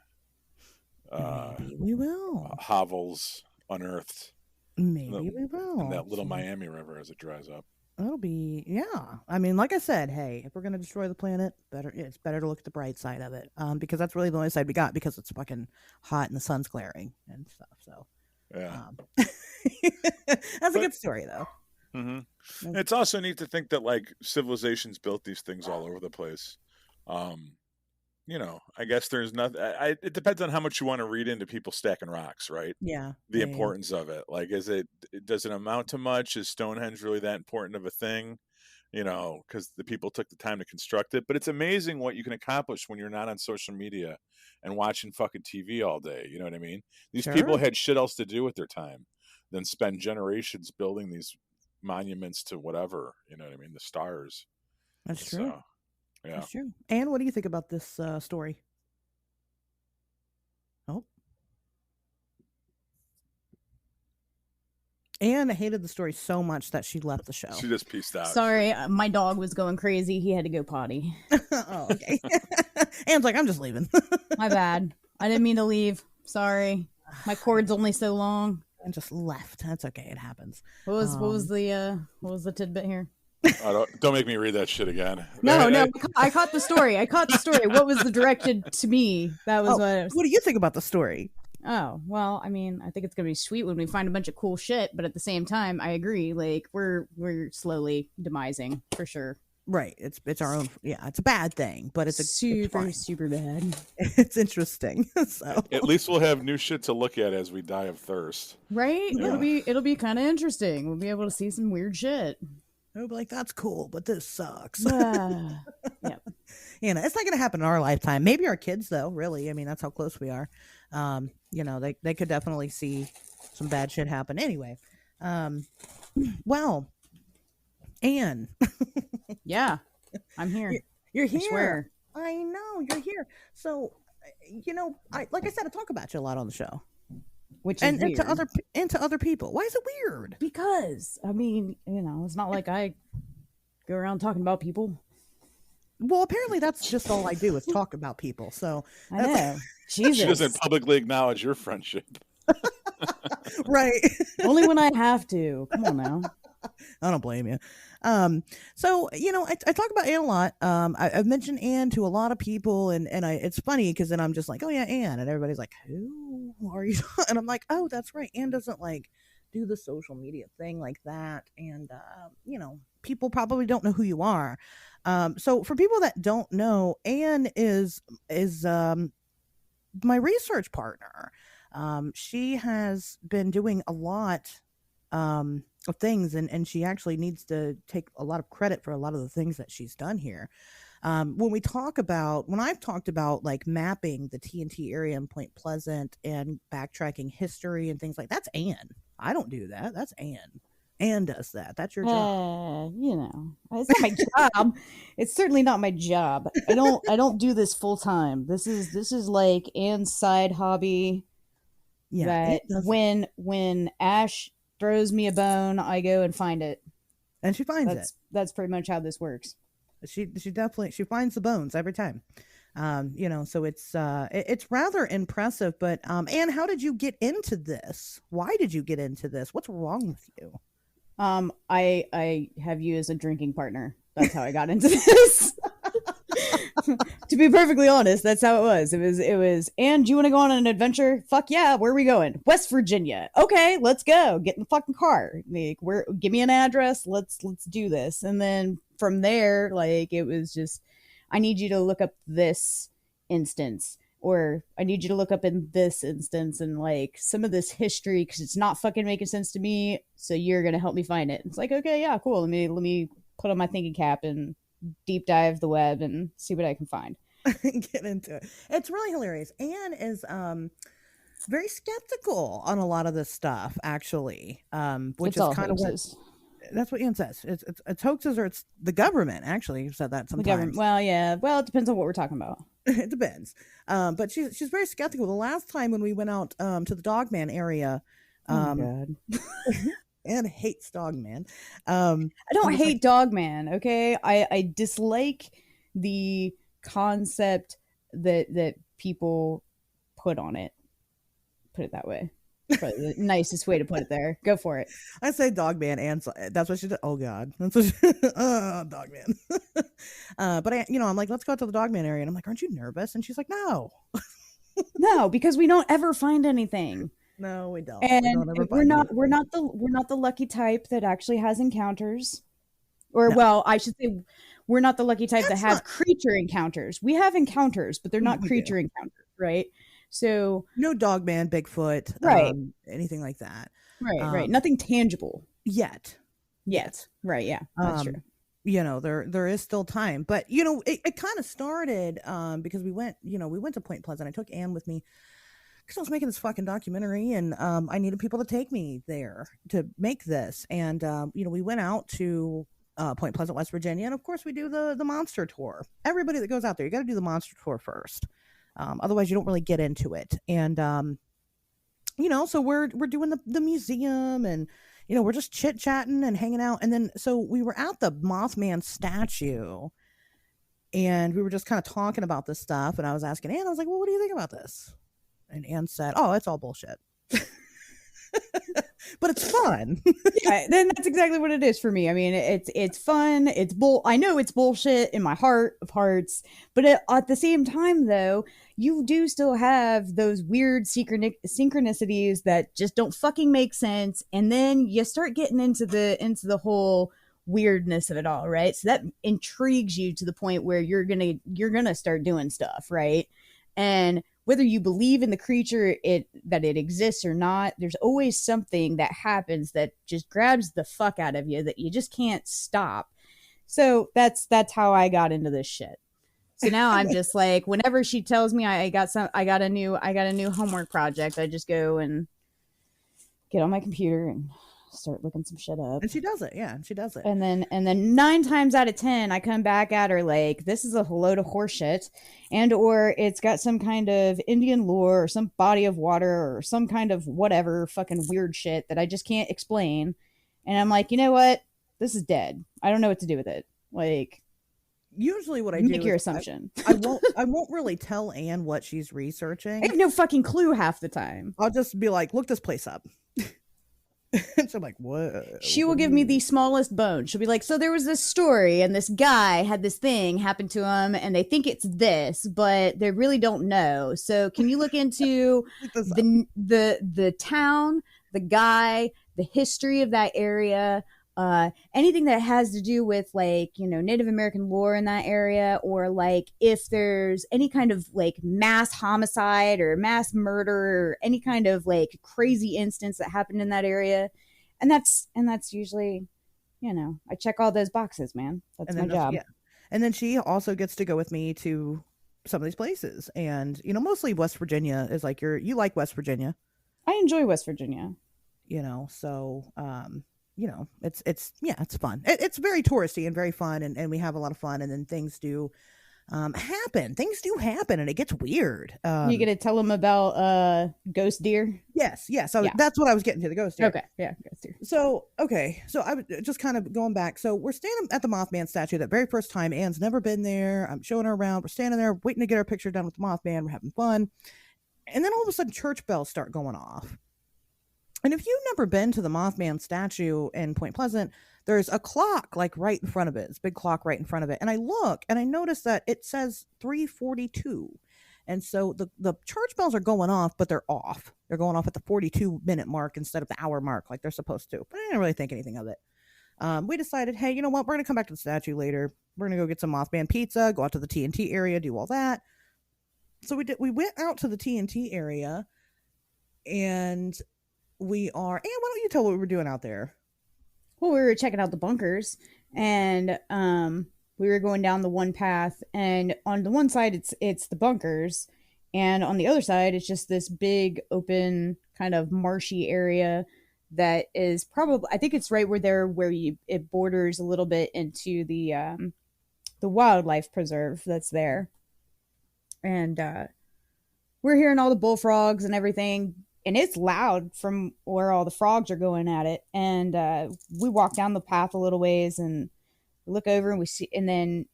Maybe we will. hovels unearthed Maybe we will. And that little So Miami River as it dries up. that'll be, yeah. I mean, like I said, hey, if we're gonna destroy the planet, it's better to look at the bright side of it, because that's really the only side we got because it's fucking hot and the sun's glaring and stuff. So, Yeah. that's a But good story though. hmm That's- it's also neat to think that like civilizations built these things all over the place. Um, I guess there's nothing. It depends on how much you want to read into people stacking rocks, right? Yeah, The yeah, importance of it. Like, does it amount to much? Is Stonehenge really that important of a thing? Because the people took the time to construct it. But it's amazing what you can accomplish when you're not on social media and watching fucking TV all day. You know what I mean? These people sure. had shit else to do with their time than spend generations building these monuments to whatever. You know what I mean? The stars. That's true. So, yeah. That's true. And what do you think about this story? Oh, Anne hated the story so much that she left the show. She just pieced out. Sorry, my dog was going crazy. He had to go potty. Oh, okay. Anne's like, I'm just leaving. My bad. I didn't mean to leave. Sorry. My cord's only so long. And just left. That's okay. It happens. What was the tidbit here? Don't make me read that shit again. No, I caught the story. What was the directed to me? That was what. What do you think about the story? Oh, well, I mean, I think it's gonna be sweet when we find a bunch of cool shit, but at the same time, I agree. Like we're slowly demising for sure. Right. It's our own. Yeah, it's a bad thing, but it's super it's super bad. It's interesting. So At least we'll have new shit to look at as we die of thirst. Right? Yeah. It'll be kind of interesting. We'll be able to see some weird shit. I'll be like, that's cool, but this sucks. Yeah. It's not going to happen in our lifetime. Maybe our kids, though. Really, I mean, that's how close we are. They could definitely see some bad shit happen. Anyway, well, Anne, Yeah. I'm here. you're I here. swear. I know you're here. So, like I said, I talk about you a lot on the show, Which is and weird. to other people. Why is it weird? Because I mean, it's not like I go around talking about people. Well, apparently that's just all I do is talk about people. So I know. Jesus. She doesn't publicly acknowledge your friendship. right. Only when I have to. Come on now. I don't blame you. So I talk about Anne a lot. I've mentioned Anne to a lot of people, and it's funny because then I'm just like, oh yeah, Anne, and everybody's like, who are you? And I'm like, oh, that's right. Anne doesn't like do the social media thing like that, and people probably don't know who you are. So for people that don't know, Anne is my research partner. She has been doing a lot of things, and she actually needs to take a lot of credit for a lot of the things that she's done here. When I've talked about like mapping the TNT area in Point Pleasant and backtracking history and things like that's Anne. I don't do that. That's Anne. Anne does that. That's your job. It's not my job. It's certainly not my job. I don't do this full time. This is like Anne's side hobby. Yeah. That Anne does it. when Ash throws me a bone, I go and find it. And she finds it. That's pretty much how this works. She definitely finds the bones every time. So it's rather impressive. But Anne, how did you get into this? Why did you get into this? What's wrong with you? I have you as a drinking partner. That's how I got into this. To be perfectly honest, that's how it was. It was, and do you want to go on an adventure? Fuck yeah, where are we going? West Virginia. Okay, let's go. Get in the fucking car. Like, give me an address. Let's do this. And then from there, like, it was just, I need you to look up this instance, or I need you to look up in this instance and like some of this history because it's not fucking making sense to me. So you're gonna help me find it. It's like, okay, yeah, cool. Let me put on my thinking cap and deep dive the web and see what I can find. Get into it. It's really hilarious. Anne is very skeptical on a lot of this stuff, actually. Which It's all is kind of hoaxes. that's what Anne says. It's hoaxes, or it's the government. Actually, you've said that The sometimes. government. Well, yeah. Well, it depends on what we're talking about. It depends. But she's very skeptical. The last time when we went out to the Dogman area, Oh God. Anne hates Dogman. I don't was hate Dogman. Okay, I dislike the concept that people put on it. Put it that way. Probably the nicest way to put it there. Go for it. I say dog man, and that's what she did. Oh God, that's what dog man. But I'm like, let's go out to the dog man area, and I'm like, aren't you nervous? And she's like, no, No, because we don't ever find anything. no, we don't. We And don't ever we're find not it. we're not the lucky type that actually has encounters. Or No, well, I should say we're not the lucky type that that's have not. creature encounters. We have encounters, but they're not We do. creature encounters, right? So, No dog man, Bigfoot, right, anything like that. right. Um, Nothing tangible yet, yet. Right, yeah. That's true. um, there is still time, but it kind of started because we went to Point Pleasant. I took Anne with me because I was making this fucking documentary, and I needed people to take me there to make this. And we went out to Point Pleasant, West Virginia, and of course we do the monster tour. Everybody that goes out there, you got to do the monster tour first. Otherwise, you don't really get into it. And so we're doing the museum, and we're just chit chatting and hanging out. And then so we were at the Mothman statue, and we were just kind of talking about this stuff. And I was asking Anne, I was like, "Well, what do you think about this?" And Anne said, "Oh, it's all bullshit." But it's fun. Yeah, then that's exactly what it is for me. I mean, it's fun. I know it's bullshit in my heart of hearts, but at the same time, though, you do still have those weird synchronicities that just don't fucking make sense, and then you start getting into the whole weirdness of it all, right? So that intrigues you to the point where you're gonna start doing stuff, right? And whether you believe in the creature that it exists or not, there's always something that happens that just grabs the fuck out of you that you just can't stop. So that's how I got into this shit. So now I'm just like, whenever she tells me I got a new homework project, I just go and get on my computer and start looking some shit up. And she does it. Yeah, she does it. And then 9 times out of 10, I come back at her like, this is a load of horseshit, and or it's got some kind of Indian lore or some body of water or some kind of whatever fucking weird shit that I just can't explain. And I'm like, you know what? This is dead. I don't know what to do with it. Like, Usually what I make do your is assumption. I won't really tell Anne what she's I researching. have no fucking clue half the time. I'll just be like, look this place up. And so I'm like, what? She will What do give you me mean? the smallest bone. She'll be like, so there was this story, and this guy had this thing happen to him, and they think it's this, but they really don't know. So can you look into Look this up. the town, the guy, the history of that area, anything that has to do with like Native American lore in that area, or like if there's any kind of like mass homicide or mass murder or any kind of like crazy instance that happened in that area. And that's usually, I check all those boxes, man. That's And my then job. yeah. And then she also gets to go with me to some of these places. And mostly West Virginia is like you like West Virginia, I enjoy West Virginia. so it's fun. It's very touristy and very fun, and we have a lot of fun, and then things do happen, and it gets weird. You get to tell them about ghost deer. Yes, so Yeah. that's what I was getting to, the ghost deer. Okay, yeah, ghost deer. So I was just kind of going back. So we're standing at the Mothman statue that very first time. Anne's never been there. I'm showing her around. We're standing there waiting to get our picture done with the Mothman. We're having fun. And then all of a sudden church bells start going off. And if you've never been to the Mothman statue in Point Pleasant, there's a clock like right in front of it. It's a big clock right in front of it. And I look and I notice that it says 3:42. And so the church bells are going off, but they're off. They're going off at the 42-minute mark instead of the hour mark like they're supposed to. But I didn't really think anything of it. We decided, hey, you know what? We're going to come back to the statue later. We're going to go get some Mothman pizza, go out to the TNT area, do all that. So we went out to the TNT area, and and why don't you tell what we were doing out there? Well, we were checking out the bunkers, and we were going down the one path, and on the one side it's the bunkers, and on the other side it's just this big open kind of marshy area that is probably, I think it's right where it borders a little bit into the wildlife preserve that's there. And we're hearing all the bullfrogs and everything, and it's loud from where all the frogs are going at it. And we walk down the path a little ways and we look over and we see, and then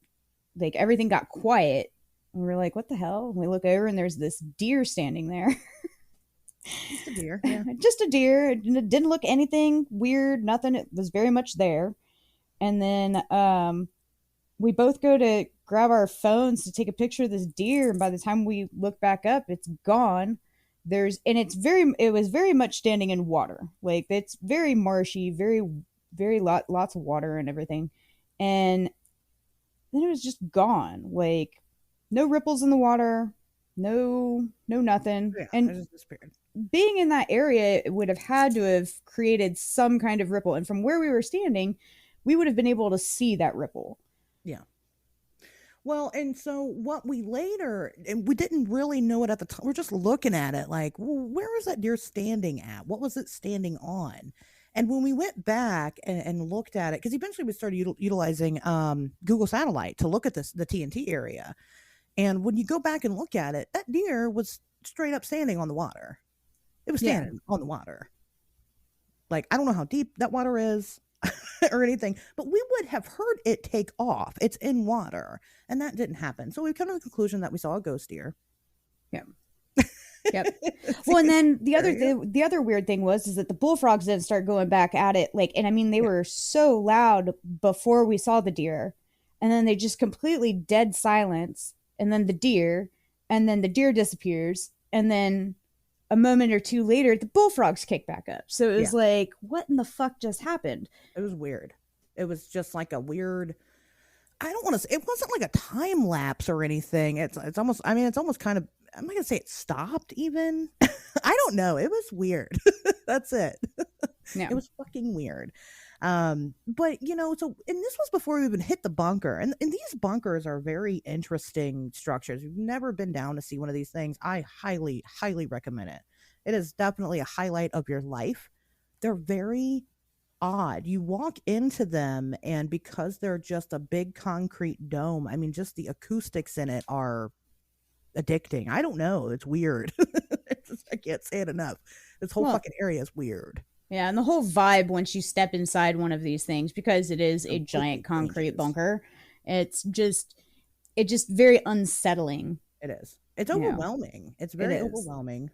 like everything got quiet, and we're like, what the hell? And we look over and there's this deer standing there. Just a deer. Yeah. Just a deer. It didn't look anything weird, nothing. It was very much there. And then we both go to grab our phones to take a picture of this deer, and by the time we look back up, it's gone. It was very much standing in water. Like, it's very marshy, very lots of water and everything. And then it was just gone. Like, no ripples in the water, no nothing. Yeah. And I just disappeared. being in that area, it would have had to have created some kind of ripple. And from where we were standing, we would have been able to see that ripple. Yeah. Well, and so what we later, and we didn't really know it at the time. We're just looking at it like, well, where was that deer standing at? What was it standing on? And when we went back and looked at it, because eventually we started utilizing Google Satellite to look at the TNT area. And when you go back and look at it, that deer was straight up standing on the water. It was standing on the water. Like, I don't know how deep that water is or anything, but we would have heard it take off. It's in water, and that didn't happen. So we've come to the conclusion that we saw a ghost deer. Yeah. Yep. Well, and then the other weird thing is that the bullfrogs didn't start going back at it. Like, and I mean, they were so loud before we saw the deer, and then they just completely dead silence, and then the deer disappears, and then a moment or two later, the bullfrogs kick back up. So it was like, what in the fuck just happened? It was weird. It was just like a weird, I don't want to say, it wasn't like a time lapse or anything. It's almost, I mean, it's almost kind of, I'm not going to say it stopped even. I don't know. It was weird. That's it. Yeah. It was fucking weird. But you know, so, and this was before we even hit the bunker, and these bunkers are very interesting structures. If you've never been down to see one of these things, I highly recommend it. It is definitely a highlight of your life. They're very odd. You walk into them, and because they're just a big concrete dome, I mean, just the acoustics in it are addicting. I don't know, it's weird. I can't say it enough. This whole fucking area is weird. Yeah, and the whole vibe once you step inside one of these things, because it is a giant concrete bunker, it's just very unsettling. It is. It's overwhelming. It's very overwhelming.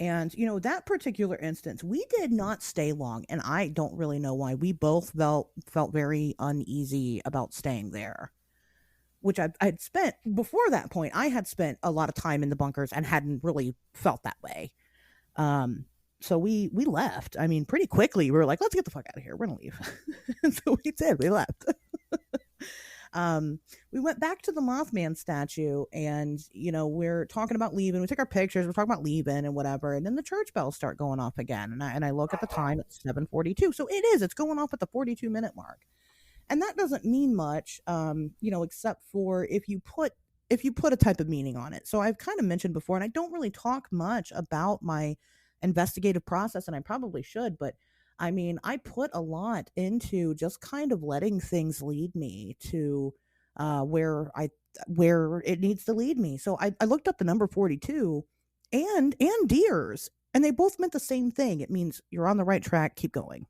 And, you know, that particular instance, we did not stay long, and I don't really know why. We both felt very uneasy about staying there, which I'd spent, before that point, I had spent a lot of time in the bunkers and hadn't really felt that way. So we left. I mean, pretty quickly. We were like, let's get the fuck out of here. We're going to leave. And so we did. We left. We went back to the Mothman statue, and, you know, we're talking about leaving. We took our pictures. We're talking about leaving and whatever. And then the church bells start going off again. And I look at the time, it's 7:42. So it's going off at the 42-minute mark. And that doesn't mean much, you know, except for if you put a type of meaning on it. So I've kind of mentioned before, and I don't really talk much about my investigative process, and I probably should, but I mean, I put a lot into just kind of letting things lead me to where it needs to lead me. So I looked up the number 42 and deers, and they both meant the same thing. It means you're on the right track, keep going.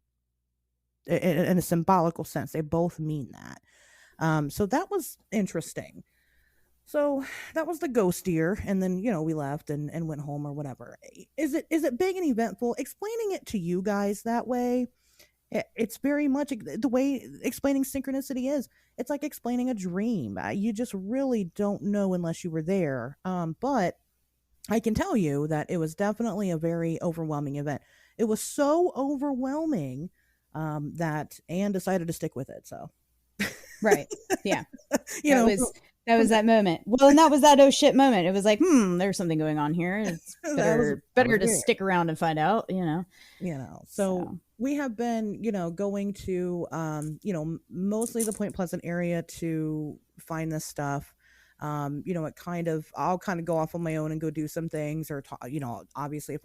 In a symbolical sense, they both mean that. So that was interesting. So that was the ghost deer, and then, you know, we left and went home or whatever. Is it big and eventful? Explaining it to you guys that way, it's very much the way explaining synchronicity is. It's like explaining a dream. You just really don't know unless you were there. But I can tell you that it was definitely a very overwhelming event. It was so overwhelming that Anne decided to stick with it. So, right, yeah, That was that moment. Well, and that was that oh shit moment. It was like, there's something going on here. It's better to stick around and find out, you know. So we have been, you know, going to, you know, mostly the Point Pleasant area to find this stuff. You know, I'll kind of go off on my own and go do some things, or, you know, obviously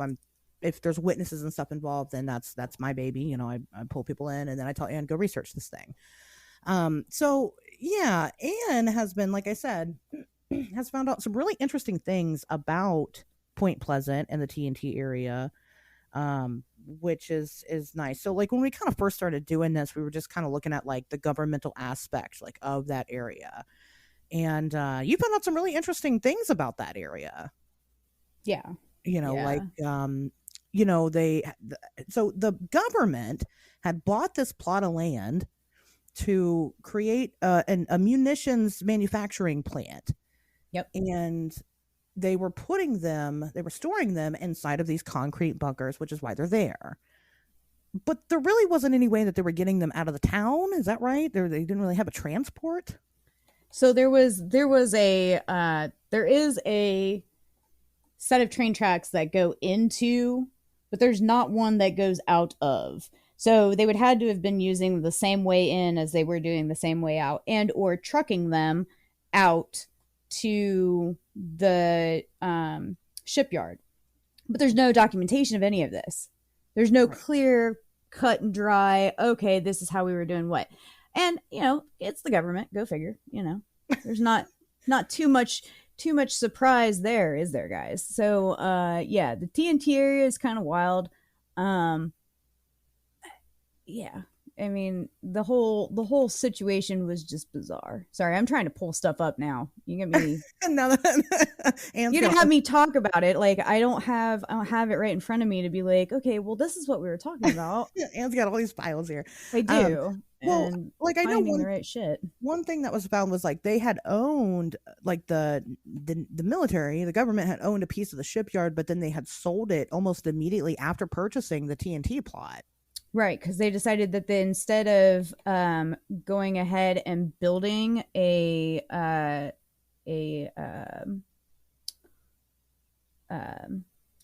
if there's witnesses and stuff involved, then that's my baby. You know, I pull people in, and then I tell Anne, go research this thing. So yeah, Anne has been, like I said, has found out some really interesting things about Point Pleasant and the TNT area, which is nice. So like when we kind of first started doing this, we were just kind of looking at like the governmental aspect like of that area. And you found out some really interesting things about that area. Yeah. like Yeah. they so the government had bought this plot of land to create a munitions manufacturing plant, Yep. and they were storing them inside of these concrete bunkers, which is why they're there. But there really wasn't any way that they were getting them out of the town. Is that right? They didn't really have a transport. So there is a set of train tracks that go into, but there's not one that goes out of. So they would had to have been using the same way in as they were doing the same way out, and or trucking them out to the shipyard. But there's no documentation of any of this. There's no Right. clear cut and dry, okay, this is how we were doing what. And, it's the government, go figure, There's not too much surprise there, is there, guys? So yeah, the TNT area is kind of wild. Um yeah. I mean, the whole situation was just bizarre. Sorry, I'm trying to pull stuff up now. You get me. And now that Anne's You got don't have me talk about it. Like I don't have it right in front of me to be like, okay, well, this is what we were talking about. Anne's got all these files here. I do. Well, And like I know finding the one right shit. one thing that was found was like they had owned like the military, the government had owned a piece of the shipyard, but then they had sold it almost immediately after purchasing the TNT plot. Right, because they decided that instead of going ahead and building a a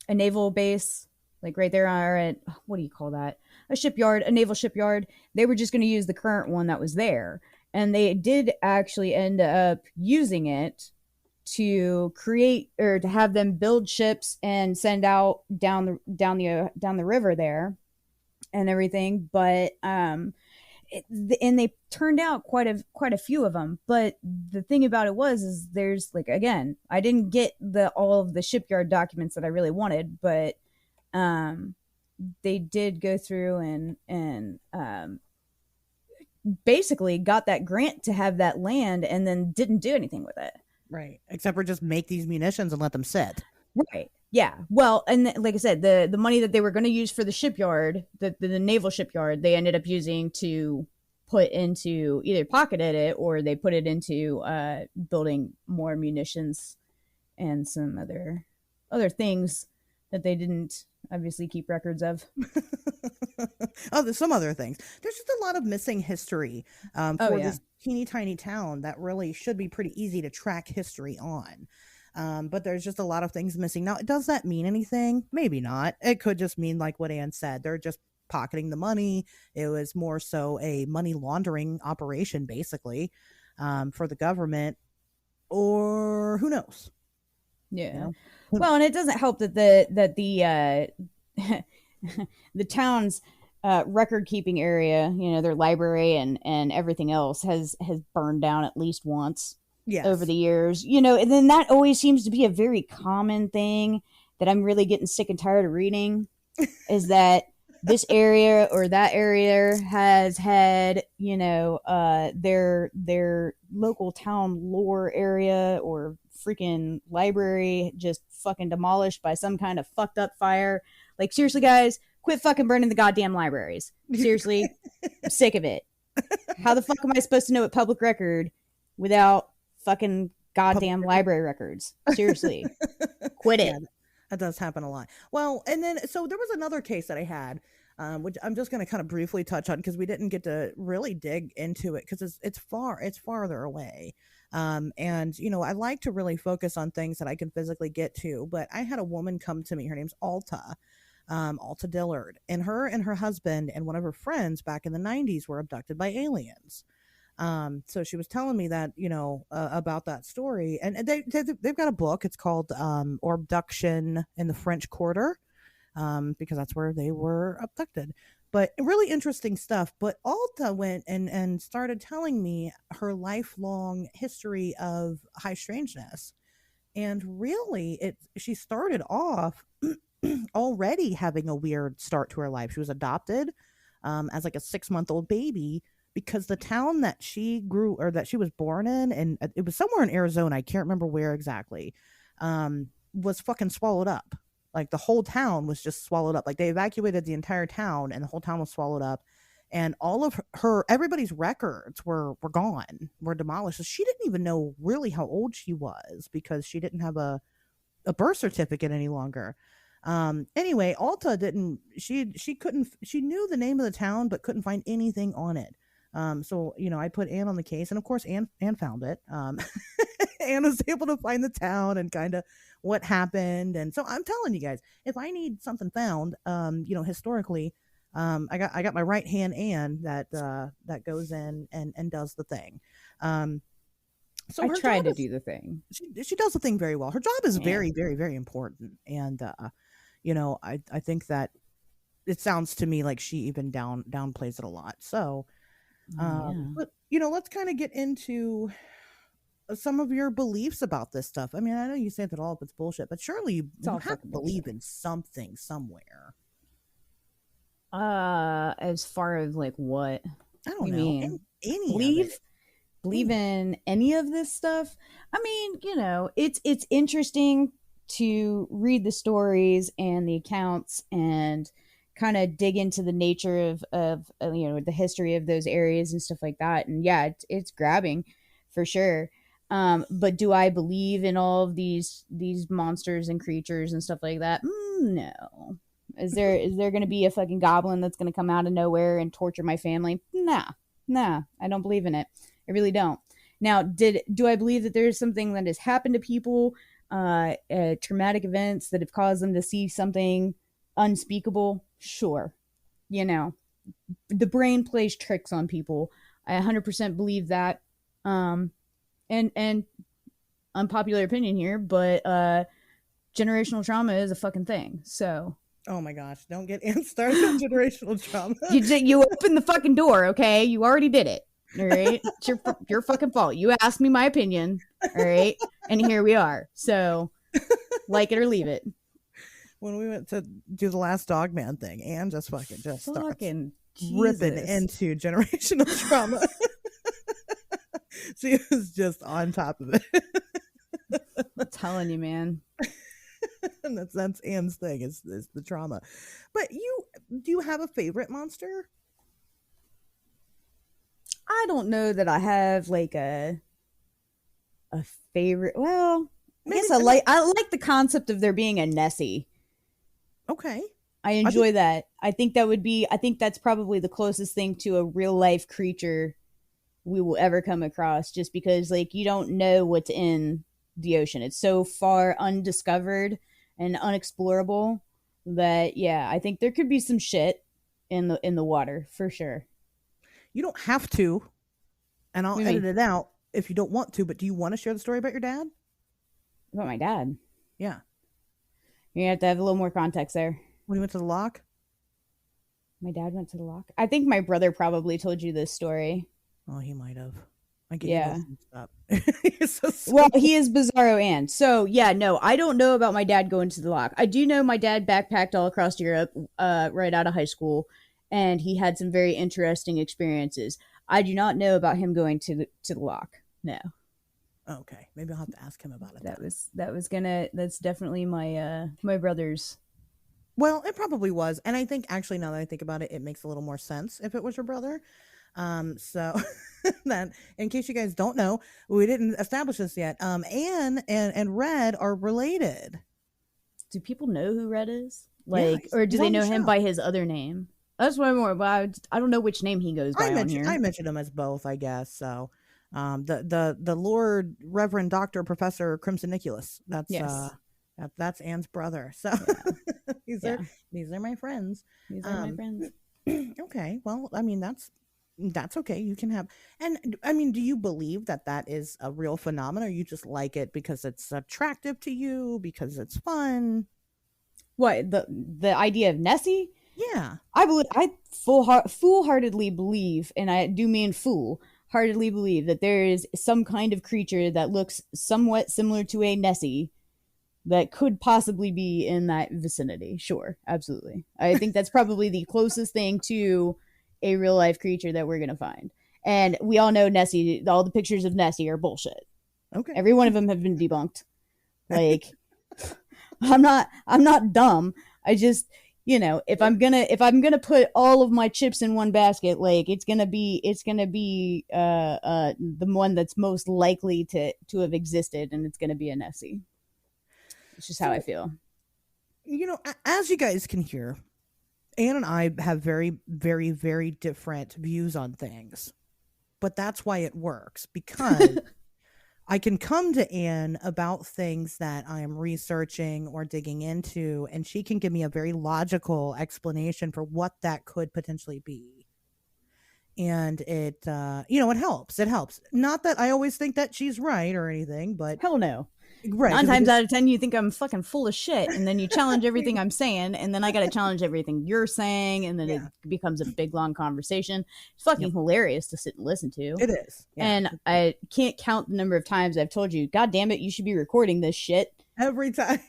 naval base, like right there at, what do you call that, a shipyard, a naval shipyard, they were just going to use the current one that was there, and they did actually end up using it to create, or to have them build ships and send out down the river there and everything. But and they turned out quite a few of them. But the thing about it is there's, like, again, I didn't get all of the shipyard documents that I really wanted, but they did go through and basically got that grant to have that land, and then didn't do anything with it. Right. Except for just make these munitions and let them sit. Right. Yeah. Well, and like I said, the money that they were going to use for the shipyard, the naval shipyard, they ended up using to put into, either pocketed it, or they put it into building more munitions and some other things that they didn't obviously keep records of. Oh, there's some other things. There's just a lot of missing history Oh for yeah. this teeny tiny town that really should be pretty easy to track history on. But there's just a lot of things missing. Now, does that mean anything? Maybe not. It could just mean, like what Ann said, they're just pocketing the money. It was more so a money laundering operation, basically, for the government, or who knows? Yeah. You know? Well, and it doesn't help that the the town's record keeping area, their library and everything else has burned down at least once over Yes. the years. And then that always seems to be a very common thing that I'm really getting sick and tired of reading, is that this area or that area has had, their local town lore area or freaking library just fucking demolished by some kind of fucked up fire. Like, seriously, guys, quit fucking burning the goddamn libraries. Seriously, I'm sick of it. How the fuck am I supposed to know a public record without fucking goddamn library records? Seriously, quit it. Yeah, that does happen a lot. Well, and then so there was another case that I had, which I'm just going to kind of briefly touch on because we didn't get to really dig into it because it's farther away. And I like to really focus on things that I can physically get to. But I had a woman come to me. Her name's Alta. Alta Dillard, and her husband and one of her friends back in the 90s were abducted by aliens. So she was telling me that, about that story, and they've got a book. It's called Abduction in the French Quarter, because that's where they were abducted. But really interesting stuff. But Alta went and started telling me her lifelong history of high strangeness, and really, she started off already having a weird start to her life. She was adopted as like a 6-month-old baby because the town that she was born in, and it was somewhere in Arizona, I can't remember where exactly, was fucking swallowed up. Like the whole town was just swallowed up. Like they evacuated the entire town and the whole town was swallowed up. And all of everybody's records were gone, were demolished. So she didn't even know really how old she was because she didn't have a birth certificate any longer. Anyway, Alta didn't she couldn't she knew the name of the town but couldn't find anything on it. So I put Anne on the case, and of course Anne found it. Anne was able to find the town and kind of what happened. And so I'm telling you guys, if I need something found, historically, I got my right hand Anne that goes in and does the thing. So I her tried job to is, do the thing. she does the thing very well. Her job is Yeah. very, very, very important. And I think that it sounds to me like she even downplays it a lot. So Yeah. but let's kind of get into some of your beliefs about this stuff. I mean, I know you say that all of it's bullshit, but surely you all have to fucking believe bullshit. in something somewhere. As far as like what? I don't You know. mean Any of believe it. believe in any of this stuff? I mean, it's interesting to read the stories and the accounts and kind of dig into the nature of the history of those areas and stuff like that. And yeah, it's grabbing for sure. But do I believe in all of these monsters and creatures and stuff like that? No. Is there going to be a fucking goblin that's going to come out of nowhere and torture my family? Nah, I don't believe in it. I really don't. Now, do I believe that there's something that has happened to people, traumatic events that have caused them to see something unspeakable? Sure. The brain plays tricks on people. I 100% believe that. And unpopular opinion here, but generational trauma is a fucking thing. So Oh my gosh, don't get Anne started on generational trauma. you opened the fucking door, okay? You already did it. All right, it's your fucking fault. You asked me my opinion, all right, and here we are. So, like it or leave it. When we went to do the last Dogman thing, Anne just starts Fucking ripping Jesus. into generational trauma. She was just on top of it. I'm telling you, man. And that's Anne's thing is the trauma. But do you have a favorite monster? I don't know that I have like a favorite. Well, I guess I like the concept of there being a Nessie. Okay. I enjoy that. I think that's probably the closest thing to a real life creature we will ever come across, just because like you don't know what's in the ocean. It's so far undiscovered and unexplorable that I think there could be some shit in the water for sure. You don't have to, and I'll What do you edit mean? it out if you don't want to, but do you want to share the story about your dad? About my dad. Yeah. You have to have a little more context there. When he went to the lock? My dad went to the lock. I think my brother probably told you this story. Oh, he might have. I get Yeah. you up. You're so Well, he is Bizarro Ann. So, no, I don't know about my dad going to the lock. I do know my dad backpacked all across Europe right out of high school, and he had some very interesting experiences. I do not know about him going to the lock. No. Okay, maybe I'll have to ask him about it. That's definitely my brother's. Well, it probably was, and I think actually now that I think about it, it makes a little more sense if it was your brother. So that in case you guys don't know, we didn't establish this yet. Anne and Red are related. Do people know who Red is? Yeah, Or do he's they on the know him show. by his other name? That's what I'm more. But I don't know which name he goes by on here. I mentioned him as both, I guess. So, the Lord Reverend Doctor Professor Crimson Nicholas. That's Yes. that's Anne's brother. So these are my friends. These are my friends. Okay, well, I mean that's okay. You can have, and I mean, do you believe that is a real phenomenon, or you just like it because it's attractive to you, because it's fun? What the idea of Nessie? Yeah. I foolheartedly believe, and I do mean foolheartedly believe that there is some kind of creature that looks somewhat similar to a Nessie that could possibly be in that vicinity. Sure, absolutely. I think that's probably the closest thing to a real life creature that we're going to find. And we all know Nessie, all the pictures of Nessie are bullshit. Okay. Every one of them have been debunked. Like, I'm not dumb. I just, if I'm gonna put all of my chips in one basket, like it's gonna be the one that's most likely to have existed, and it's gonna be a Nessie. It's just how I feel. As you guys can hear, Anne and I have very, very, very different views on things. But that's why it works, because I can come to Anne about things that I am researching or digging into, and she can give me a very logical explanation for what that could potentially be. And it, it helps. It helps. Not that I always think that she's right or anything, but hell no. Right. 9 times out of 10, you think I'm fucking full of shit, and then you challenge everything I'm saying, and then I got to challenge everything you're saying, and then it becomes a big long conversation. It's fucking hilarious to sit and listen to. It is. Yeah. And I can't count the number of times I've told you, God damn it, you should be recording this shit. Every time.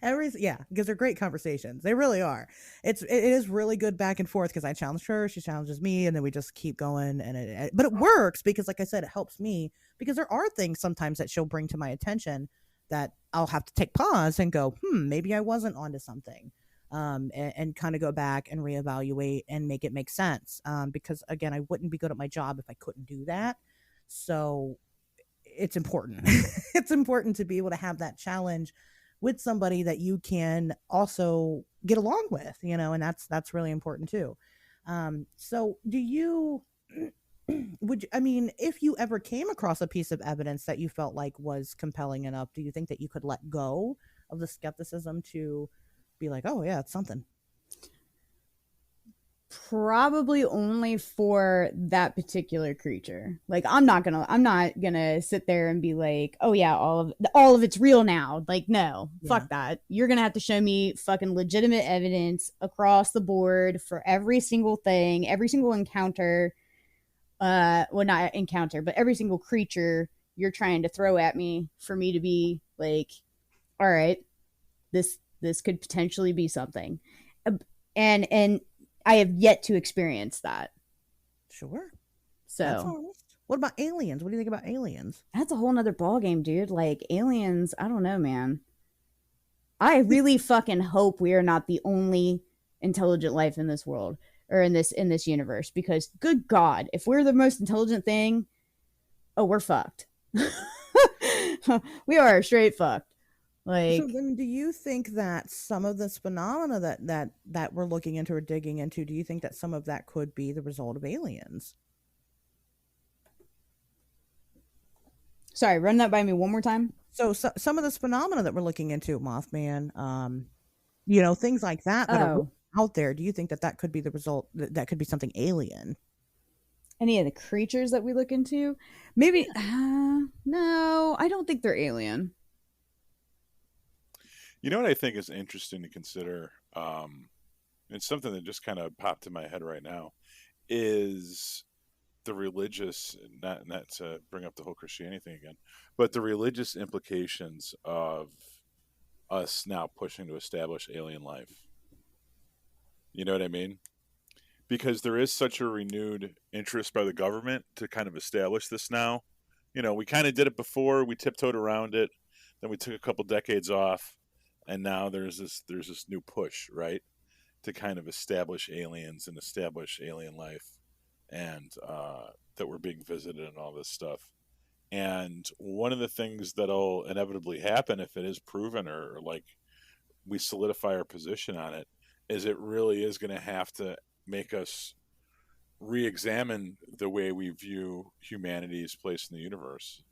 Because they're great conversations. They really are. It is really good back and forth, because I challenge her, she challenges me, and then we just keep going. But it works because, like I said, it helps me, because there are things sometimes that she'll bring to my attention that I'll have to take pause and go, maybe I wasn't onto something. And kind of go back and reevaluate and make it make sense. Because again, I wouldn't be good at my job if I couldn't do that. So it's important. It's important to be able to have that challenge with somebody that you can also get along with, and that's really important too. So do you, if you ever came across a piece of evidence that you felt like was compelling enough, do you think that you could let go of the skepticism to be like, oh yeah, it's something? Probably only for that particular creature. Like, I'm not gonna sit there and be like, oh yeah, all of it's real now. Like, no, fuck that. You're gonna have to show me fucking legitimate evidence across the board for every single thing, every single encounter. Well, not encounter, but every single creature you're trying to throw at me, for me to be like, all right, this could potentially be something. And I have yet to experience that. Sure. So what about aliens? What do you think about aliens? That's a whole nother ballgame, dude. Like, aliens, I don't know, man. I really fucking hope we are not the only intelligent life in this world, or in this universe, because good God, if we're the most intelligent thing, we're fucked. We are straight fucked. Like, so then do you think that some of this phenomena that we're looking into or digging into, do you think that some of that could be the result of aliens? Sorry, run that by me one more time. So some of this phenomena that we're looking into, Mothman, things like that are out there. Do you think that could be the result? That could be something alien? Any of the creatures that we look into? Maybe. No, I don't think they're alien. You know what I think is interesting to consider? It's something that just kind of popped in my head right now, is the religious, not to bring up the whole Christianity thing again, but the religious implications of us now pushing to establish alien life. You know what I mean? Because there is such a renewed interest by the government to kind of establish this now. We kind of did it before, we tiptoed around it, then we took a couple decades off, and now there's this new push, right, to kind of establish aliens and establish alien life, and that we're being visited and all this stuff. And one of the things that'll inevitably happen, if it is proven, or like we solidify our position on it, is it really is going to have to make us re-examine the way we view humanity's place in the universe,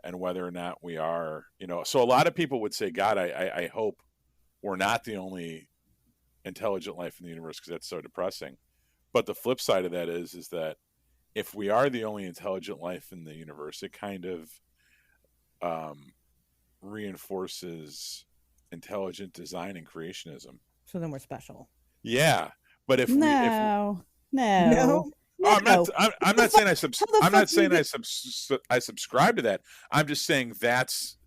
and whether or not we are, so a lot of people would say, God, I hope we're not the only intelligent life in the universe, because that's so depressing. But the flip side of that is that if we are the only intelligent life in the universe, it kind of reinforces intelligent design and creationism. So then we're special. Yeah. But if no. I'm not saying I subscribe to that. I'm just saying that's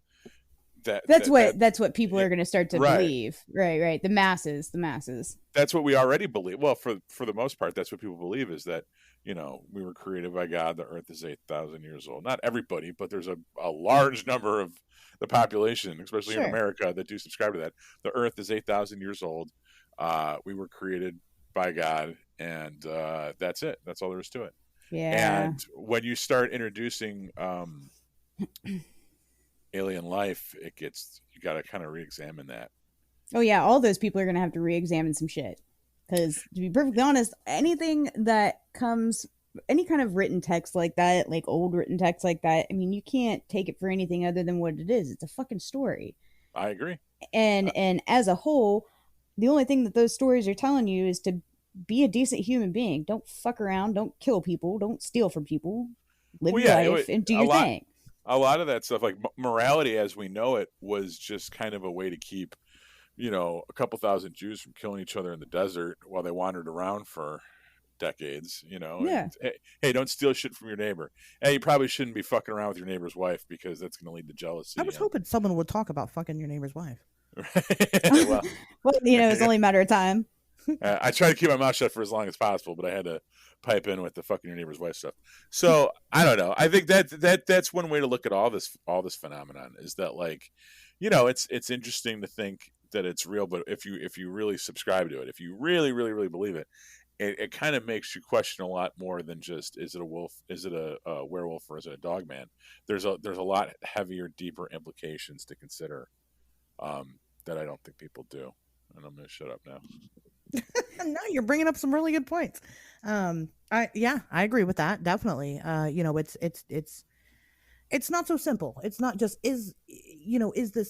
what people are going to start to believe. Right. The masses. That's what we already believe. Well, for the most part, that's what people believe, is that, we were created by God. The earth is 8,000 years old. Not everybody, but there's a large number of the population, especially in Sure. America, that do subscribe to that. The earth is 8,000 years old. We were created by God, and that's it. That's all there is to it. Yeah. And when you start introducing alien life, you got to kind of re-examine that. Oh yeah, all those people are gonna have to re-examine some shit. Because to be perfectly honest, anything that comes, any kind of written text like that, like old written text like that, I mean, you can't take it for anything other than what it is. It's a fucking story. I agree. And as a whole, the only thing that those stories are telling you is to be a decent human being. Don't fuck around. Don't kill people. Don't steal from people. Live Well, your yeah, life and do your thing. A lot of that stuff, like morality as we know it, was just kind of a way to keep, a couple thousand Jews from killing each other in the desert while they wandered around for decades. Yeah. And, hey, don't steal shit from your neighbor. Hey, you probably shouldn't be fucking around with your neighbor's wife, because that's going to lead to jealousy. I was hoping someone would talk about fucking your neighbor's wife. Well, it's only a matter of time. I try to keep my mouth shut for as long as possible, but I had to pipe in with the fucking your neighbor's wife stuff. So I don't know. I think that's one way to look at all this phenomenon, is that, like, it's interesting to think that it's real, but if you really subscribe to it, if you really really really believe it, it kind of makes you question a lot more than just, is it a wolf, is it a werewolf, or is it a dog man? There's a lot heavier, deeper implications to consider that I don't think people do. And I'm going to shut up now. No, you're bringing up some really good points. I agree with that, definitely. It's not so simple. It's not just is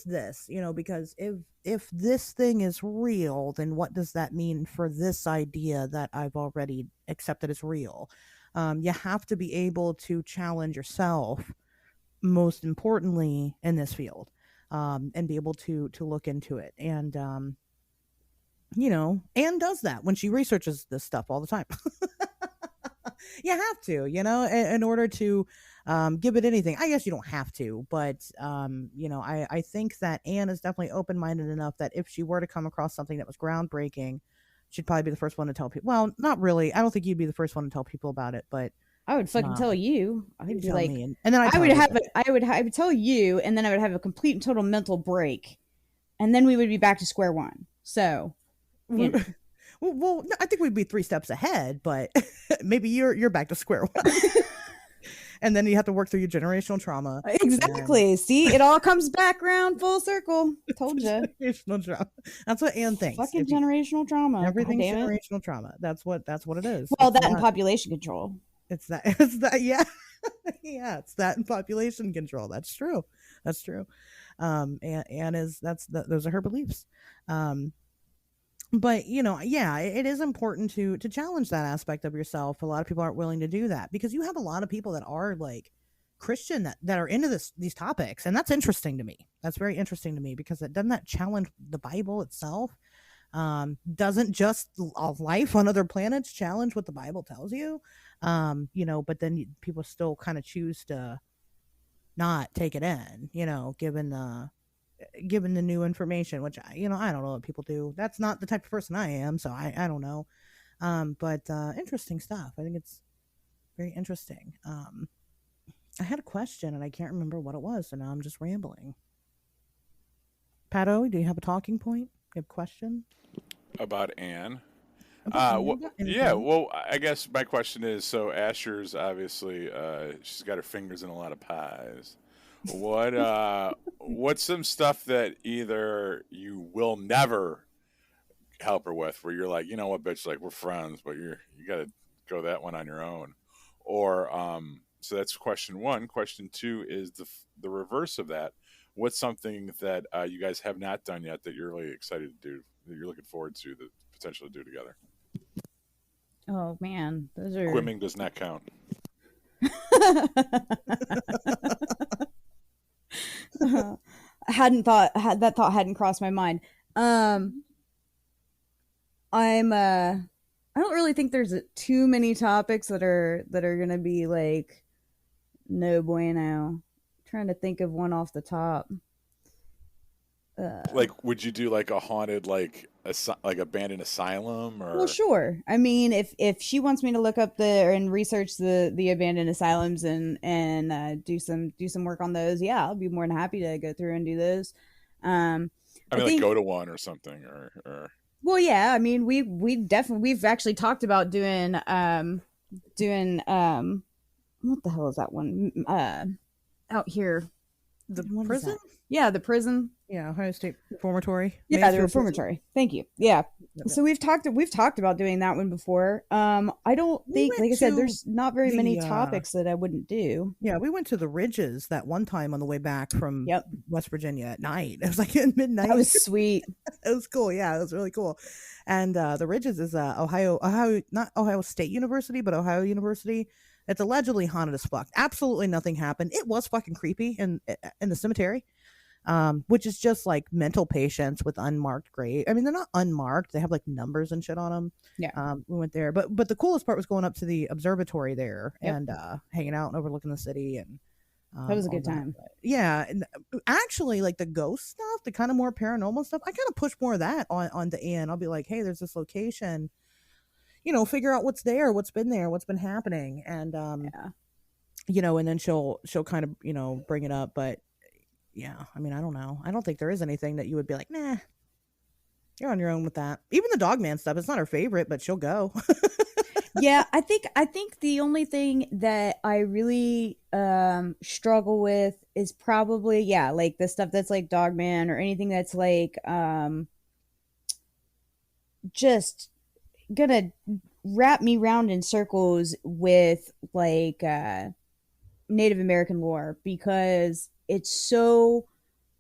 this, because if this thing is real, then what does that mean for this idea that I've already accepted as real? You have to be able to challenge yourself, most importantly in this field, and be able to look into it. And Anne does that when she researches this stuff all the time. You have to, in order to give it anything. I guess you don't have to, but I think that Anne is definitely open-minded enough that if she were to come across something that was groundbreaking, she'd probably be the first one to tell people. Well, not really. I don't think you'd be the first one to tell people about it, but I would fucking tell you. I'd be like, and then I would tell you, and then I would have a complete and total mental break, and then we would be back to square one. So, well, no, I think we'd be 3 steps ahead, but maybe you're back to square one. And then you have to work through your generational trauma. Exactly. See, it all comes back around full circle. Told you. Generational trauma. That's what Anne thinks. Fucking generational trauma. Everything's generational trauma. That's what it is. Well, that and population control. It's that. Yeah. Yeah, it's that and population control. That's true. Anne is, those are her beliefs. But it is important to challenge that aspect of yourself. A lot of people aren't willing to do that, because you have a lot of people that are like Christian that are into these topics, and that's interesting to me. That's very interesting to me, because doesn't that challenge the Bible itself? Doesn't just life on other planets challenge what the Bible tells you? But then people still kind of choose to not take it in, given the new information, which I don't know what people do. That's not the type of person I am, so I don't know. But interesting stuff. I think it's very interesting. I had a question and I can't remember what it was, so now I'm just rambling. Pato, do you have a talking point? You have a question about Anne? Well, I guess my question is, so Asher's obviously she's got her fingers in a lot of pies. What's some stuff that either you will never help her with, where you're like, you know what, bitch, like, we're friends, but you gotta go that one on your own? Or so that's question one. Question two is the reverse of that. What's something that you guys have not done yet that you're really excited to do, that you're looking forward to, the potential to do together? Oh man, those are... Quimming does not count. That thought hadn't crossed my mind. I don't really think there's too many topics that are gonna be like no bueno. I'm trying to think of one off the top. Like, would you do like a haunted, like like abandoned asylum, Well, or sure. I mean, if she wants me to look up and research the abandoned asylums and do some work on those, yeah, I'll be more than happy to go through and do those. Um, I I mean, like think go to one or something, or Well, yeah, I mean, we've actually talked about doing what the hell is that one? Out here, The what is prison? that? Yeah, the prison. Yeah, Ohio State Reformatory. Yeah, the Mansfield Prison. reformatory. Thank you. Yeah. Yep, yep. So we've talked about doing that one before. I don't We think, went like I said, to there's not very many the topics that I wouldn't do. yeah, we went to the Ridges that one time on the way back from Yep, West Virginia at night. It was like at midnight. that was sweet. It was cool. Yeah, it was really cool. And the Ridges is Ohio, not Ohio State University, but Ohio University. It's allegedly haunted as fuck. Absolutely nothing happened. It was fucking creepy in the cemetery, which is just like mental patients with unmarked grave. I mean, they're not unmarked; they have like numbers and shit on them. Yeah. We went there, but the coolest part was going up to the observatory there Yep. and hanging out and overlooking the city and. That was a All good time. But yeah, and actually, like the ghost stuff, the kind of more paranormal stuff, I kind of push more of that onto Anne. I'll be like, hey, there's this location, figure out what's there, what's been there, what's been happening, and Yeah. and then she'll kind of bring it up. But yeah, I mean, I don't know. I don't think there is anything that you would be like, nah, you're on your own with that. Even the Dogman stuff, it's not her favorite, but she'll go. Yeah, I think the only thing that I really struggle with is probably, yeah, like the stuff that's like Dogman or anything that's like just gonna wrap me round in circles with like Native American lore, because it's so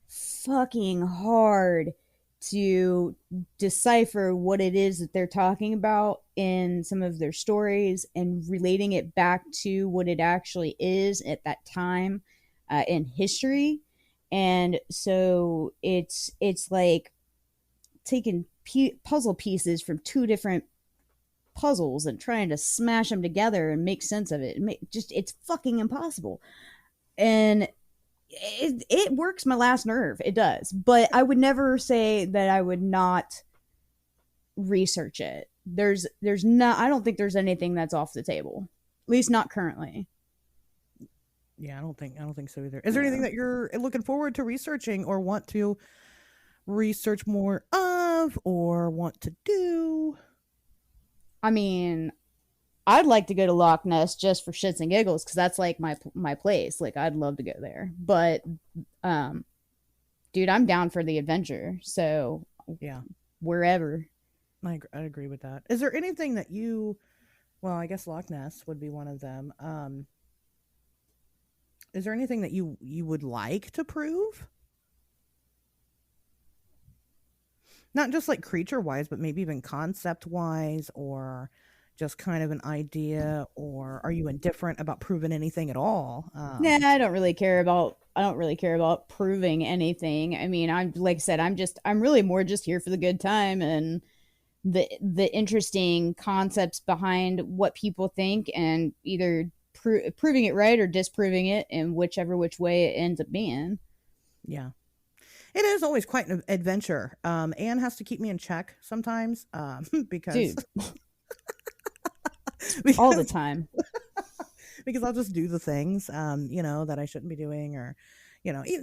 fucking hard to decipher what it is that they're talking about in some of their stories and relating it back to what it actually is at that time in history. And so it's like taking puzzle pieces from two different puzzles and trying to smash them together and make sense of it. It's fucking impossible. And it works my last nerve. It does. But I would never say that I would not research it. There's not, I don't think there's anything that's off the table. At least not currently. Yeah, I don't think so either. Is there anything Yeah. that you're looking forward to researching or want to research more of or want to do? I mean, I'd like to go to Loch Ness just for shits and giggles, because that's like my place. Like, I'd love to go there. But dude, I'm down for the adventure. So Yeah, wherever. I agree with that. Is there anything that well, I guess Loch Ness would be one of them. Is there anything that you would like to prove? Not just like creature wise, but maybe even concept wise, or just kind of an idea, or are you indifferent about proving anything at all? Nah, I don't really care about proving anything. I mean, I'm, like I said, I'm really more just here for the good time and the interesting concepts behind what people think, and either proving it right or disproving it, in which way it ends up being. Yeah. It is always quite an adventure. Anne has to keep me in check sometimes, because Dude, all the time. because I'll just do the things, that I shouldn't be doing, or,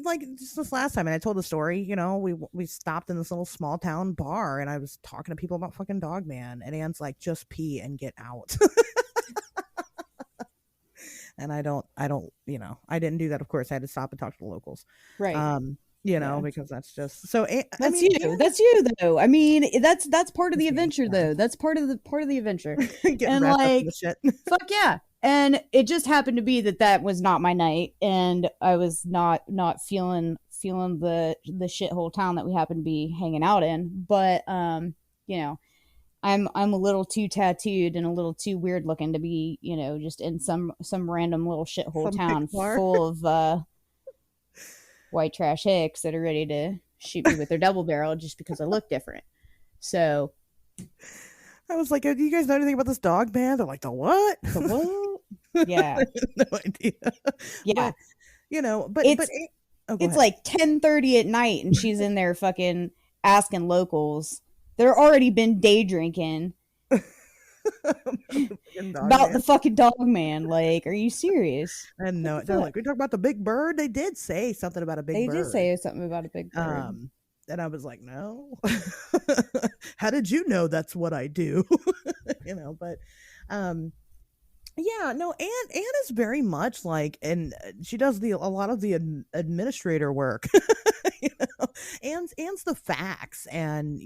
like just this last time, and I told the story. We stopped in this little small town bar, and I was talking to people about fucking Dogman, and Anne's like, "Just pee and get out." And I didn't do that. Of course, I had to stop and talk to the locals. Right. Yeah. Because that's just so. I That's mean, you. That's you though. I mean, that's part of the That's me, adventure yeah. though. That's part of the adventure. getting And wrapped up in like, the shit. fuck yeah. And it just happened to be that was not my night, and I was not feeling the shithole town that we happened to be hanging out in. But I'm a little too tattooed and a little too weird looking to be, just in some random little shithole Some town Pixar. full of white trash hicks that are ready to shoot me with their double barrel just because I look different. So I was like, "Do you guys know anything about this Dogman?" They're like, "The what?" the what? Yeah. No idea. Yeah. But but It's Oh, go It's ahead. like 10:30 at night, and she's in there fucking asking locals. They're already been day drinking Fucking dog about man. the fucking dog man. Like, are you serious? And no, What the they're fuck? like, we talk about the big bird. They did say something about a big They bird. did say something about a big bird. And I was like, no. How did you know that's what I do? But um yeah, no, Anne is very much like, and she does a lot of the administrator work. you know, Anne's the facts, and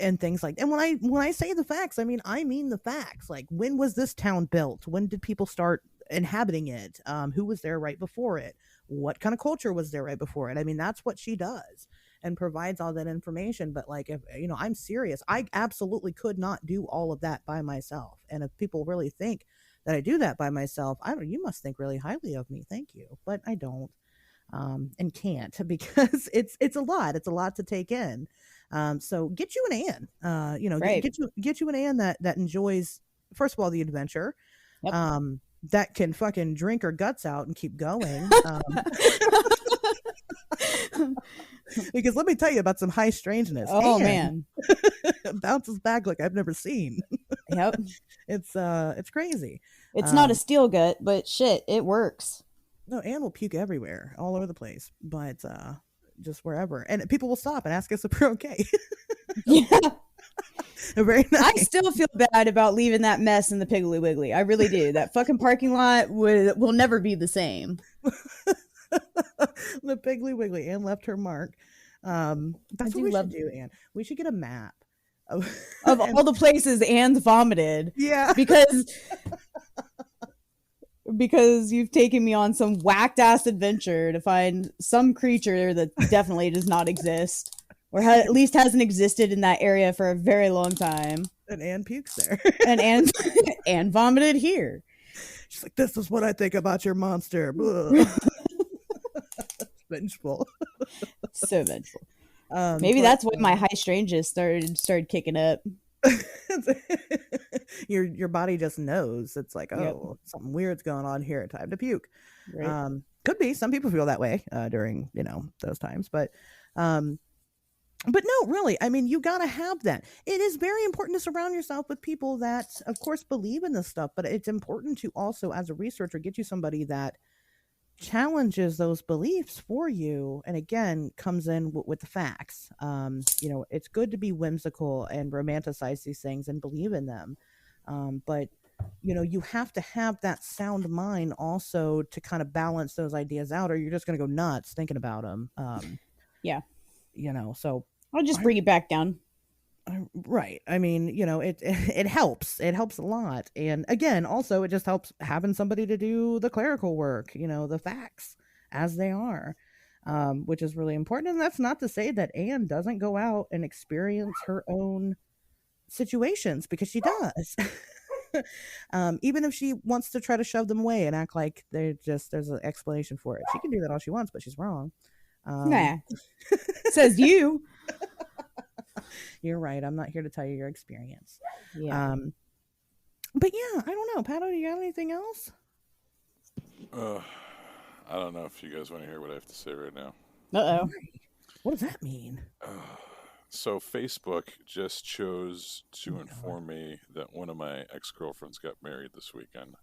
and things like. And when I say the facts, I mean the facts. Like, when was this town built? When did people start inhabiting it? Who was there right before it? What kind of culture was there right before it? I mean, that's what she does, and provides all that information. But like, if I'm serious, I absolutely could not do all of that by myself. And if people really think that I do that by myself, I don't. You must think really highly of me. Thank you, but I don't, and can't, because it's a lot. It's a lot to take in. So get you an Anne. Right. Get you an Anne that enjoys, first of all, the adventure. Yep. That can fucking drink her guts out and keep going. Because let me tell you about some high strangeness. Oh, Anne man. bounces back like I've never seen. Yep. It's crazy. It's not a steel gut, but shit, it works. No, Anne will puke everywhere, all over the place, but just wherever. And people will stop and ask us if we're okay. Yeah. Very I nice. still feel bad about leaving that mess in the Piggly Wiggly. I really do. That fucking parking lot will never be the same. The Piggly Wiggly. Anne left her mark. That's what do we love- should do, Anne. We should get a map Of all the places Anne's vomited. Yeah. Because you've taken me on some whacked ass adventure to find some creature that definitely does not exist, or at least hasn't existed in that area for a very long time. And Anne pukes there. And Anne vomited here. She's like, this is what I think about your monster. Blah. Vengeful. So vengeful. Maybe that's when my high strangeness started kicking up. Your body just knows. It's like, Yep. oh, something weird's going on here. Time to puke. Right? Could be. Some people feel that way during those times, but no, really. I mean, you gotta have that. It is very important to surround yourself with people that, of course, believe in this stuff. But it's important to also, as a researcher, get you somebody that challenges those beliefs for you, and again comes in with the facts. It's good to be whimsical and romanticize these things and believe in them, but you have to have that sound mind also to kind of balance those ideas out, or you're just going to go nuts thinking about them. Yeah. So I'll just bring it back down. right. I mean, it helps. It helps a lot. And again, also it just helps having somebody to do the clerical work, the facts as they are, which is really important. And that's not to say that Anne doesn't go out and experience her own situations, because she does. Even if she wants to try to shove them away and act like there's an explanation for it. She can do that all she wants, but she's wrong. Nah. Says you. You're right. I'm not here to tell you your experience. Yeah. But yeah, I don't know. Pato, do you have anything else? I don't know if you guys want to hear what I have to say right now. Uh-oh. What does that mean? So Facebook just chose to inform me that one of my ex-girlfriends got married this weekend.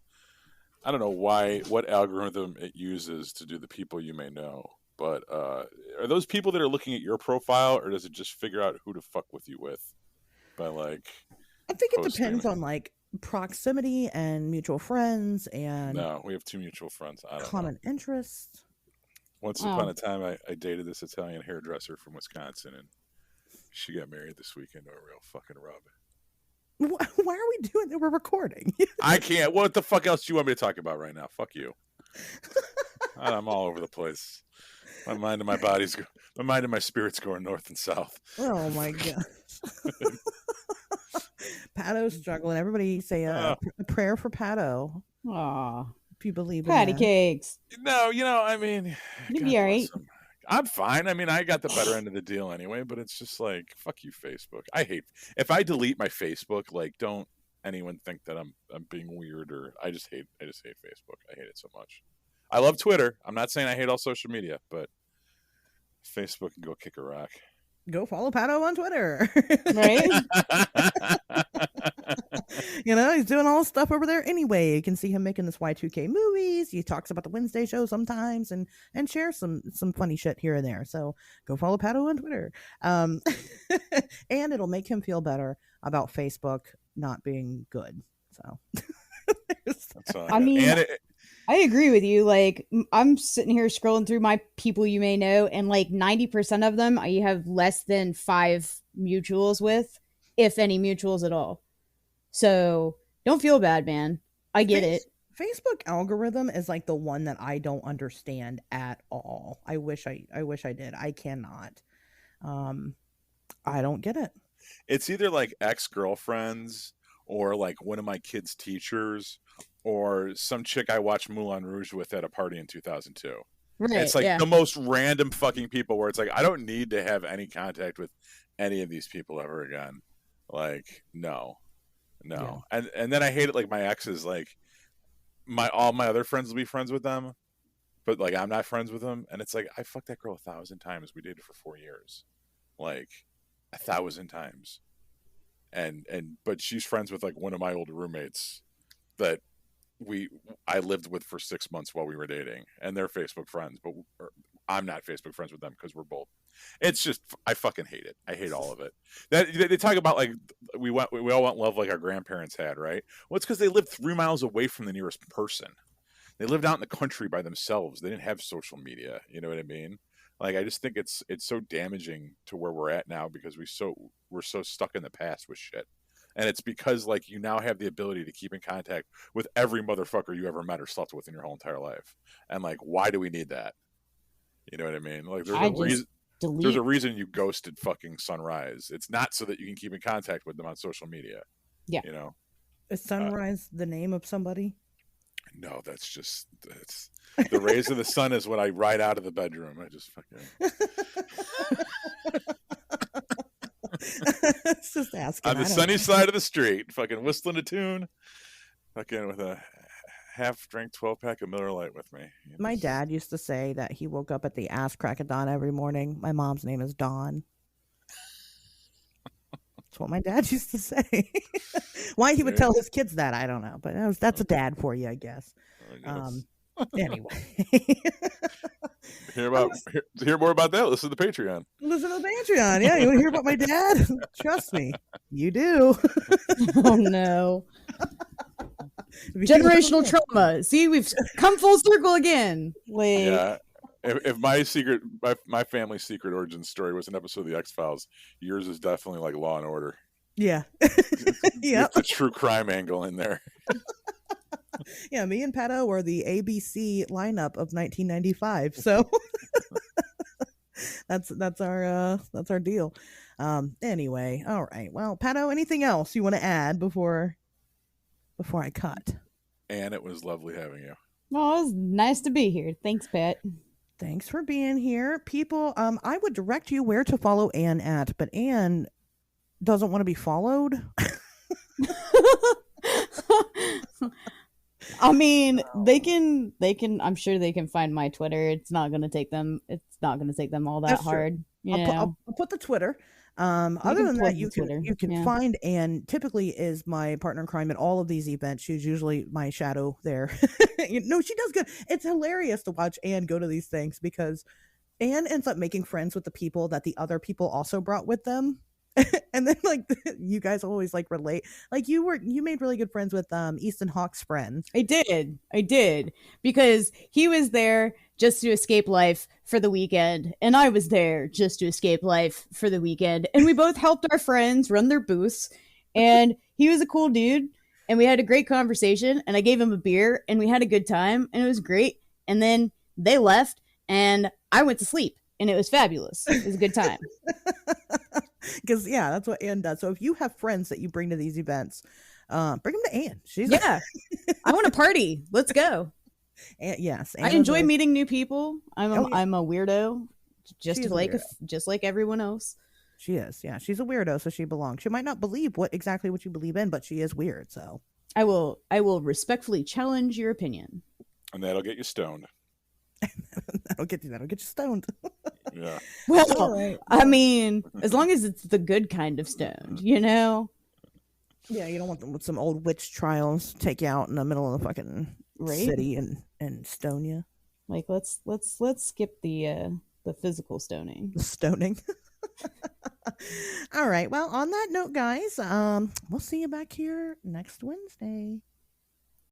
I don't know what algorithm it uses to do the people you may know, but are those people that are looking at your profile, or does it just figure out who to fuck with you with by like? I think it posting depends it? on like proximity and mutual friends and No, we have 2 mutual friends. I don't know. common interests. Once upon a time, I dated this Italian hairdresser from Wisconsin, and she got married this weekend to a real fucking rub. Why are we doing that? We're recording. I can't. What the fuck else do you want me to talk about right now? Fuck you. I'm all over the place. My mind and my spirit's going north and south. Oh my god. Pato's struggling. Everybody say a prayer for Pato, Aw. if you believe in Patty that. cakes. No, I mean, You'd God be all right. bless him. I'm fine. I mean, I got the better end of the deal anyway, but it's just like, fuck you, Facebook. If I delete my Facebook, like, don't anyone think that I'm being weird, or I just hate Facebook. I hate it so much. I love Twitter. I'm not saying I hate all social media, but Facebook can go kick a rock. Go follow Pato on Twitter. Right? You know, he's doing all this stuff over there anyway. You can see him making this Y2K movies. He talks about the Wednesday show sometimes and shares some funny shit here and there. So go follow Pato on Twitter. And it'll make him feel better about Facebook not being good. So That's all I mean, and I agree with you. Like, I'm sitting here scrolling through my people you may know, and like 90% of them you have less than 5 mutuals with, if any mutuals at all. So don't feel bad, man. I get it. Facebook algorithm is like the one that I don't understand at all. I wish I did. I cannot. I don't get it. it's either like ex-girlfriends or like one of my kids' teachers or some chick I watched Moulin Rouge with at a party in 2002. Right. It's like yeah. the most random fucking people where it's like, I don't need to have any contact with any of these people ever again. Like, no. And then I hate it. Like my exes, like all my other friends will be friends with them, but like I'm not friends with them. And it's like, I fucked that girl 1,000 times. We dated for 4 years, like 1,000 times. But she's friends with like one of my older roommates that I lived with for 6 months while we were dating, and they're Facebook friends, but I'm not Facebook friends with them because we're both. It's just, I fucking hate it. I hate all of it. That they talk about like we all want love like our grandparents had, right? Well, it's because they lived 3 miles away from the nearest person. They lived out in the country by themselves. They didn't have social media. You know what I mean? Like, I just think it's so damaging to where we're at now because we're so stuck in the past with shit. And it's because like you now have the ability to keep in contact with every motherfucker you ever met or slept with in your whole entire life. And like, why do we need that? You know what I mean? Like, there's a reason you ghosted fucking Sunrise. It's not so that you can keep in contact with them on social media. Yeah. You know? Is Sunrise the name of somebody? No, that's the rays of the sun is when I ride out of the bedroom. I just fucking It's just asking. on the sunny side of the street, fucking whistling a tune, fucking with a half-drink 12-pack of Miller Lite with me. My dad used to say that he woke up at the ass crack of dawn every morning. My mom's name is Dawn. That's what my dad used to say. Why he would tell his kids that, I don't know. But that's a dad for you, I guess. Anyway. Hear more about that? Listen to the Patreon. Listen to the Patreon. Yeah, you want to hear about my dad? Trust me, you do. Oh no. Generational trauma. See, we've come full circle again. Like, yeah. If my family's secret origin story was an episode of the X-Files, yours is definitely like Law and Order. Yeah. Yeah. It's a true crime angle in there. Yeah, me and Pato were the ABC lineup of 1995. So that's our deal. Anyway, all right. Well, Pato, anything else you want to add before I cut? And it was lovely having you. oh, it was nice to be here. Thanks, Pat. Thanks for being here. People, I would direct you where to follow Anne at, but Anne doesn't want to be followed. I mean, they can, I'm sure they can find my Twitter. It's not going to take them all that That's true. hard. I'll put the Twitter. Other than that, you can yeah. find Anne. Typically is my partner in crime at all of these events. She's usually my shadow there. No, she does good. It's hilarious to watch Anne go to these things because Anne ends up making friends with the people that the other people also brought with them. And then like you guys always like relate. Like you made really good friends with Easton Hawke's friend. I did because he was there just to escape life for the weekend, and I was there just to escape life for the weekend, and we both helped our friends run their booths, and he was a cool dude, and we had a great conversation, and I gave him a beer, and we had a good time, and it was great, and then they left, and I went to sleep, and it was fabulous. It was a good time. Because yeah, that's what Anne does. So if you have friends that you bring to these events, bring them to Anne. I want to party. Let's go. Yes, I enjoy meeting new people. I'm a weirdo, just like everyone else. She is. Yeah, she's a weirdo, so she belongs. She might not believe what you believe in, but she is weird. So I will respectfully challenge your opinion. And that'll get you stoned. That'll get you stoned. Yeah. Well, All right. I mean, as long as it's the good kind of stoned, you know? Yeah, you don't want them with some old witch trials take you out in the middle of the fucking Right? city and stone you. Like let's skip the physical stoning. The stoning. All right. Well, on that note, guys, we'll see you back here next Wednesday.